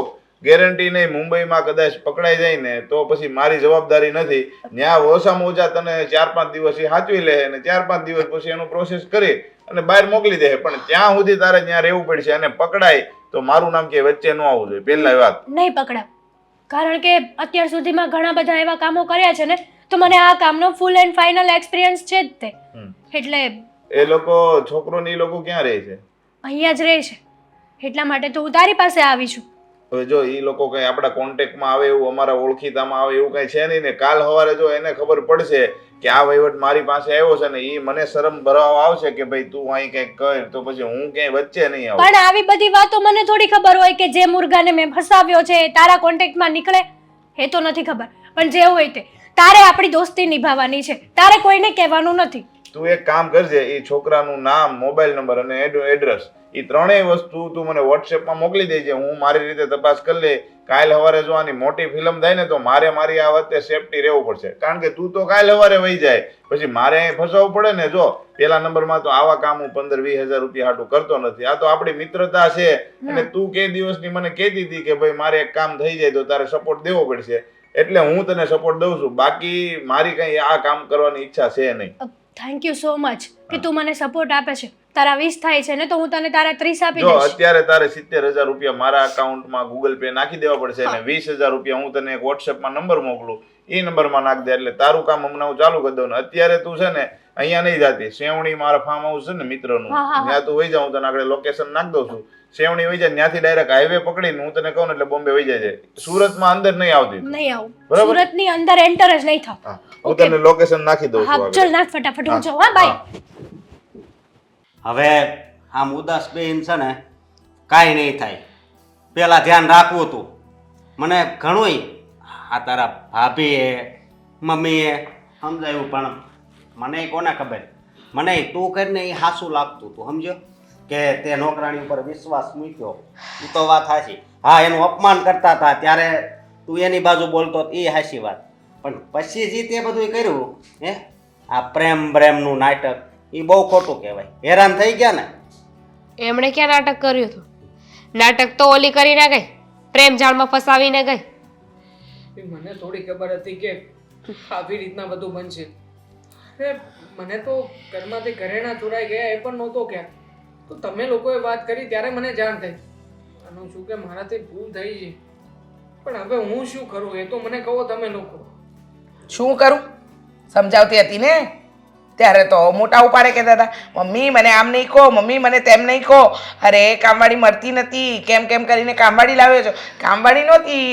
ગેરંટી નહીં, મુંબઈમાં કદાચ પકડાઈ જાય ને તો પછી મારી જવાબદારી નથી. ત્યાં ઓછામાં ઓછા તને 4-5 દિવસ એ સાચવી લે અને 4-5 દિવસ પછી એનું પ્રોસેસ કરી અને બહાર મોકલી દે. પણ ત્યાં સુધી તારે ત્યાં રહેવું પડશે અને પકડાય તો મારું નામ કે વચ્ચે ન આવવું જોઈએ. પહેલા વાત નહીં પકડાવ, કારણ કે અત્યાર સુધીમાં ઘણા બધા એવા કામો કર્યા છે ને તો મને આ કામનો ફૂલ એન્ડ ફાઇનલ એક્સપિરિયન્સ છે જ તે. એટલે એ લોકો છોકરો ને એ લોકો ક્યાં રહે છે? અહીંયા જ રહે છે. એટલા માટે તો હું તારી પાસે આવી છું. હવે જો એ લોકો કઈ આપણા કોન્ટેક્ટમાં આવે એવું, અમારા ઓળખીતામાં આવે એવું કઈ છે નહીં ને. કાલ સવારે જો એને ખબર પડશે કે આ વહીવટ મારી પાસે આવ્યો છે ને એ મને શરમ ભરાવા આવશે કે ભાઈ તું અહીં કઈક કર, તો પછી હું ક્યાંય વચ્ચે નહીં આવું. પણ આવી બધી વાતો મને થોડી ખબર હોય કે જે મુર્ગાને મેં ફસાવ્યો છે એ તારા કોન્ટેક્ટમાં નીકળે, એ તો નથી ખબર. પણ જે હોય તે તારે આપણી દોસ્તી નિભાવવાની છે, તારે કોઈને કહેવાનું નથી. તું એક કામ કરજે, એ છોકરાનું નામ, મોબાઈલ નંબર અને એડ્રેસ, એ ત્રણેય વસ્તુ તું મને વોટ્સએપમાં મોકલી દેજે. હું મારી રીતે તપાસ કરી લે. કાલ સવારે જો આની મોટી ફિલ્મ થાય ને તો મારી આ વખતે સેફટી રહેવું પડશે. કારણ કે તું તો કાલ સવારે વહી જાય પછી મારે અહીં ફસાવવું પડે ને. જો પેલા નંબરમાં તો આવા કામ હું 15-20 હજાર રૂપિયા હાટું કરતો નથી. આ તો આપણી મિત્રતા છે. અને તું કે દિવસની મને કહેતી હતી કે ભાઈ મારે એક કામ થઈ જાય તો તારે સપોર્ટ દેવો પડશે, એટલે હું તને સપોર્ટ દઉં છું. બાકી મારી કઈ આ કામ કરવાની ઈચ્છા છે નહીં. થેન્ક યુ સો મચ કે તું મને સપોર્ટ આપે છે. તારા 20 થાય છે ને તો હું તને તારા 30 આપી જો દઈશ. અત્યારે તારે 70,000 રૂપિયા મારા અકાઉન્ટમાં ગૂગલ પે નાખી દેવા પડશે અને 20,000 રૂપિયા હું તને એક વોટ્સએપમાં નંબર મોકલું, એ નંબરમાં નાખ દે એટલે તારું કામ હમણાં હું ચાલુ કરી દઉં. ને અત્યારે તું છે ને અહીંયા નહીં જાતી, સેવણી મારા ફાર્મ હાઉસ છે ને મિત્રનું, ત્યાં તું વહી જા. હું તને આગળ લોકેશન નાખ દઉં છું. સેવણી વહી જાય, ત્યાંથી ડાયરેક્ટ હાઈવે પકડીને હું તને કહું ને એટલે બોમ્બે વહી જાય છે. સુરતમાં અંદર નહીં આવતી. નહીં આવું, સુરતની અંદર એન્ટર જ નહીં થાવ. હું તને લોકેશન નાખી દઉં છું. ચલ નાખ ફટાફટ, હું જાઉં. હા બાય. હવે આમ ઉદાસ બેન છે ને કાંઈ નહીં થાય. પેલા ધ્યાન રાખવું હતું. મને ઘણું આ તારા ભાભીએ મમ્મીએ સમજાયું, પણ મને કોને ખબર, મને તું કરીને એ હાસું લાગતું હતું. સમજ્યો કે તે નોકરાણી ઉપર વિશ્વાસ મૂક્યો, એ તો વાત હાચી. હા, એનું અપમાન કરતા હતા ત્યારે તું એની બાજુ બોલતો એ હાચી વાત. પણ પછી જે તે બધું કર્યું હે, આ પ્રેમનું નાટક, એ બહુ ખોટું કહેવાય. હેરાન થઈ ગયા ને. એમણે ક્યાં નાટક કર્યું હતું? નાટક તો ઓલી કરીને ગઈ, પ્રેમ જાળમાં ફસાવીને ગઈ. મને થોડી ખબર હતી કે આવી રીતના બધું બનશે. અરે મને તો ઘરમાંથી ઘરેણા ચોરાઈ ગયા એ પણ નહોતો ક્યાં. તો તમે લોકોએ વાત કરી ત્યારે મને જાણ થઈ. આનું શું કે મારાથી ભૂલ થઈ છે, પણ હવે હું શું કરું એ તો મને કહો તમે લોકો. શું કરું? સમજાવતી હતી ને ત્યારે તો મોટા ઉપાડે કહેતા હતા, મમ્મી મને આમ નહીં કહો, મમ્મી મને તેમ નહીં કહો. અરે કામવાળી મળતી નથી, કેમ કેમ કરીને કામવાળી લાવ્યો છો. કામવાળી નહોતી,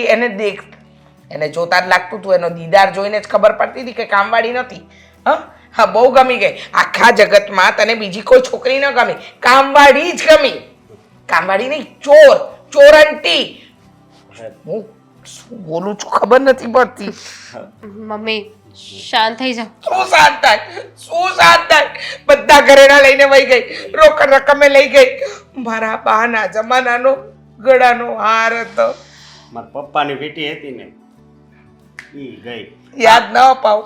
એને જોતા જ લાગતું હતું. એનો દીદાર જોઈને જ ખબર પડતી હતી કે કામવાળી નથી. હા, બહુ ગમી ગઈ. આખા જગતમાં તને બીજી કોઈ છોકરી ન ગમી, કામવાળી જ ગમી. કામવાળી નહીં, ચોરંટી. હું શું બોલું છું ખબર નથી પડતી. મમ્મી શાંત થઈ જાઓ. શું શાંત થાય? શું શાંત થાય? બધા ઘરેણા લઈને વહી ગઈ, રોકડ રકમે લઈ ગઈ. મારા બાના જમાનાનો ગળાનો હાર હતો, મારા પપ્પાની વીટી હતી ને ઈ ગઈ. યાદ ન અપાવ.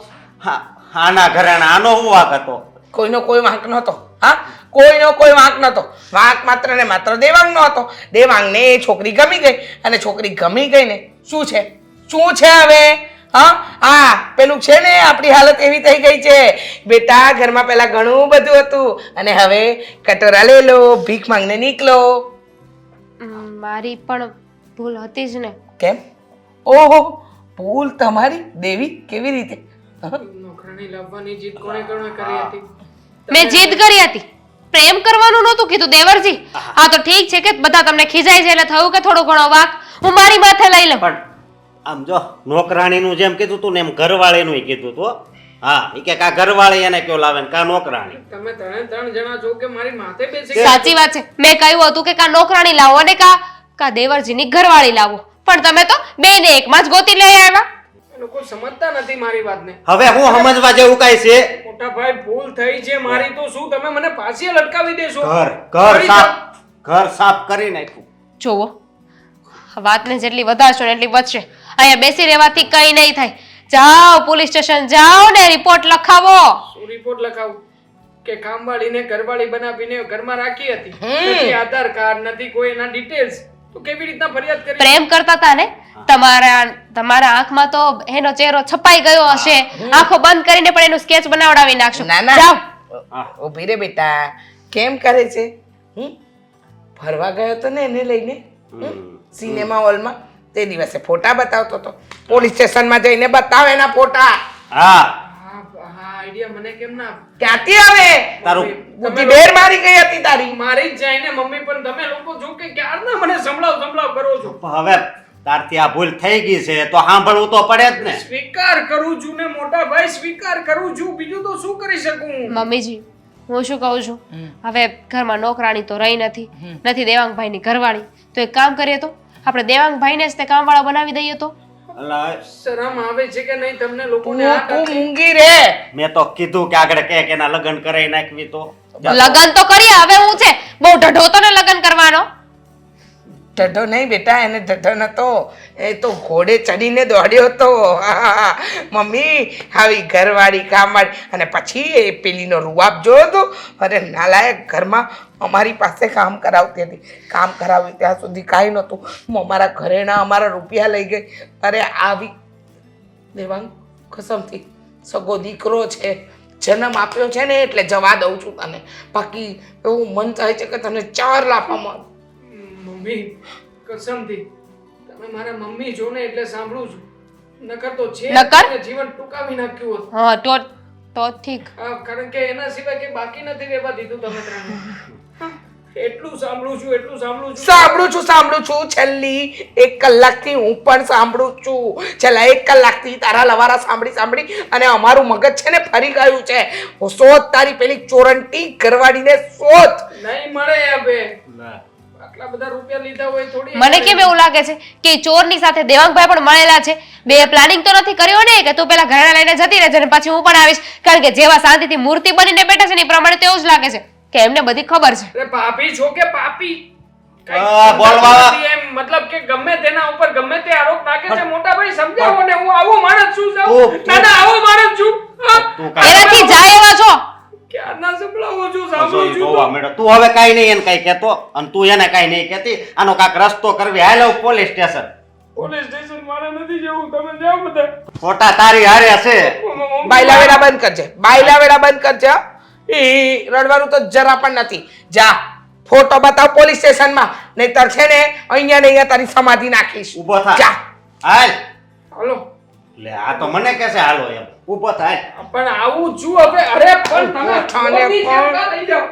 હા, આના ઘરેણા આનો શું વાંક હતો? કોઈનો કોઈ વાંક નહોતો. હા, કોઈનો કોઈ વાંક નહોતો. વાંક માત્ર ને માત્ર દેવાંગનો હતો. દેવાંગને એ છોકરી ગમી ગઈ, અને છોકરી ગમી ગઈ ને શું છે હવે? હા પેલું છે ને આપણી હાલત એવી થઈ ગઈ છે બેટા ઘરમાં પહેલા ઘણું બધું હતું અને હવે કટોરા લઈ લો ભીખ માંગને નીકળો. મારી પણ ભૂલ હતી જ ને. કેમ? ઓહો ભૂલ તમારી દેવી કેવી રીતે? નોકરાણી લાવવાની જીદ કોણે કોણે કરી હતી? મેં જીદ કરી હતી, પ્રેમ કરવાનું નહોતું કીધું દેવરજી. હા તો ઠીક છે કે બધા તમને ખીજાય છે એટલે થયું કે થોડો ઘણો વાક હું મારી માથે લઈ લઉં. પણ આમ જો નોકરાણીનું જેમ કીધું તું ને એમ ઘરવાળીનું કીધું તું હો. હા એ કે કા ઘરવાળી એને કયો લાવે ને કા નોકરાણી. તમે ત્રણ જણા છો કે મારી માથે બેસી સાચી વાત છે, મેં કહ્યું હતું કે કા નોકરાણી લાવો અને કા દેવરજીની ઘરવાળી લાવો, પણ તમે તો બેને એકમાં જ ગોતી લઈ આવ્યા. લોકો સમજતા નથી મારી વાતને. હવે હું સમજવા જેવું કાંઈ છે? મોટા ભાઈ ભૂલ થઈ છે મારી, તો શું તમે મને ફાંસીએ લટકાવી દેશો? ઘર સાફ કરી નાખ્યું. જોવો વાતને જેટલી વધારશો ને એટલી વધશે. અહીંયા બેસી રહેવાથી કઈ નહીં થાય. જાઓ પોલીસ સ્ટેશન જાઓ ને રિપોર્ટ લખાવો. શું રિપોર્ટ લખાવું? કે કામવાળીને ઘરવાળી બનાવીને ઘરમાં રાખી હતી, નથી આધાર કાર્ડ નથી કોઈ એના ડિટેલ્સ, તો કેવી રીતના ફરિયાદ કરી? પ્રેમ કરતા હતા ને તમારા આંખમાં તો એનો ચહેરો છપાઈ ગયો હશે, આંખો બંધ કરીને પણ એનું સ્કેચ બનાવડાવી નાખશો. ના ના જાઓ. ઊભી રે બેટા કેમ કરે છે? ફરવા ગયો તો ને એને લઈને સિનેમા હોલમાં તે દિવસે ફોટા બતાવતો હતો. પોલીસ સ્ટેશનમાં જઈને બતાવે એના ફોટા. હા આઈડિયા મને કેમ ના? ક્યાંથી આવે તારું બુદ્ધિ બેર મારી ગઈ હતી તારી. મારી જ જાય ને મમ્મી, પણ તમે લોકો જો કે ક્યારના મને સંભળાવ કરો છો. હવે તારથી આ ભૂલ થઈ ગઈ છે તો સાંભળવું તો પડે જ ને. સ્વીકાર કરું છું ને મોટા ભાઈ, સ્વીકાર કરું છું, બીજું તો શું કરી શકું? મમ્મીજી હું શું કહું છું, હવે ઘરમાં નોકરાણી તો રહી નથી દેવાંગભાઈની ઘરવાળી, તો એક કામ કરીએ તો આપણે દેવાંગભાઈને જ તે કામવાળા બનાવી દઈએ તો. શરમ આવે છે કે નહીં તમને લોકોને? તું મૂંગી રે. મેં તો કીધું કે આગળ કે એના લગ્ન કરાવી નાખવી તો. લગ્ન તો કરીએ, હવે હું છે બહુ ઢઢો તો ને લગ્ન કરવાનો. ઢઢો નહીં બેટા, એને ઢઢો નતો, એ તો ઘોડે ચડીને દોડ્યો હતો. મમ્મી આવી ઘરવાળી કામવાળી અને પછી એ પેલીનો રૂવાબ જોયો તો. અરે નાલાયક, ઘરમાં અમારી પાસે કામ કરાવતી હતી, કામ કરાવી ત્યાં સુધી કાંઈ નહોતું. હું અમારા ઘરેણા અમારા રૂપિયા લઈ ગઈ. અરે આવી દેવાંગ કસમથી સગો દીકરો છે, જન્મ આપ્યો છે ને એટલે જવા દઉં છું તને, બાકી એવું મન થાય છે કે તને 4 લાફામાં. મમ્મી કસમથી તમે મારા મમ્મી છો ને એટલે સાંભળું છું, નકર તો છે નકર? જીવન ટૂંકાવી નાખ્યું હતું. હા તો ઠીક. કારણ કે એના સિવાય કે બાકી નથી રહેવા દીધું તમે ત્રણે. એટલું સાંભળું છું. છેલ્લી 1 કલાકથી હું પણ સાંભળું છું. છેલ્લા 1 કલાકથી તારા લવારા સાંભળી અને અમારું મગજ છે ને ફરી ગયું છે. શોધ તારી પેલી ચોરંટી ઘરવાળીને શોધ. નહીં મળે હવે. આટલા બધા રૂપિયા લીધા હોય થોડી. મને કેમ એવું લાગે છે કે ચોરની સાથે દેવાંગભાઈ પણ મળેલા છે. બે પ્લાનિંગ તો નથી કર્યો ને કે તું પેલા ઘરેણા લઈને જતી રહેજે અને પછી હું પણ આવીશ, કારણ કે જેવા શાંતિથી મૂર્તિ બનીને બેઠા છે ને એ પ્રમાણે તો એવું જ લાગે છે કે એમને બધી ખબર છે. અરે પાપી છો કે પાપી? એમ મતલબ કે ગમે તેના ઉપર ગમે તે આરોપ નાખે છે. મોટા ભાઈ સમજાવો ને, હું આવો માણસ છું. ના આવો માણસ છું. એનાથી જાય એવા છો. ક્યારના સંભળાવો છું, સાંભળું છું. તું હવે કાઈ નહીં એને કાઈ કહેતો અને તું એને કાઈ નહીં કહેતી. આનો કાક રસ્તો કરવી. હાલો પોલીસ સ્ટેશન. પોલીસ સ્ટેશન મારે નથી જવું, તમે જાઓ બધા. ફોટા તારી હારે હશે. બાયલાવેડા બંધ કરજે. એ રડવાનું તો જરા પણ નથી. જા ફોટો બતાવ પોલીસ સ્ટેશનમાં, નહીતર છે ને અહીંયા તારી સમાધિ નાખીશ. ઊભો થા. જા હાલ. હાલો. લે આ તો મને કહે છે હાલો એમ. ઊભો થાય. પણ આવું છું હવે. અરે પણ તમે ઊભો થાને પણ. લઈ જાઓ.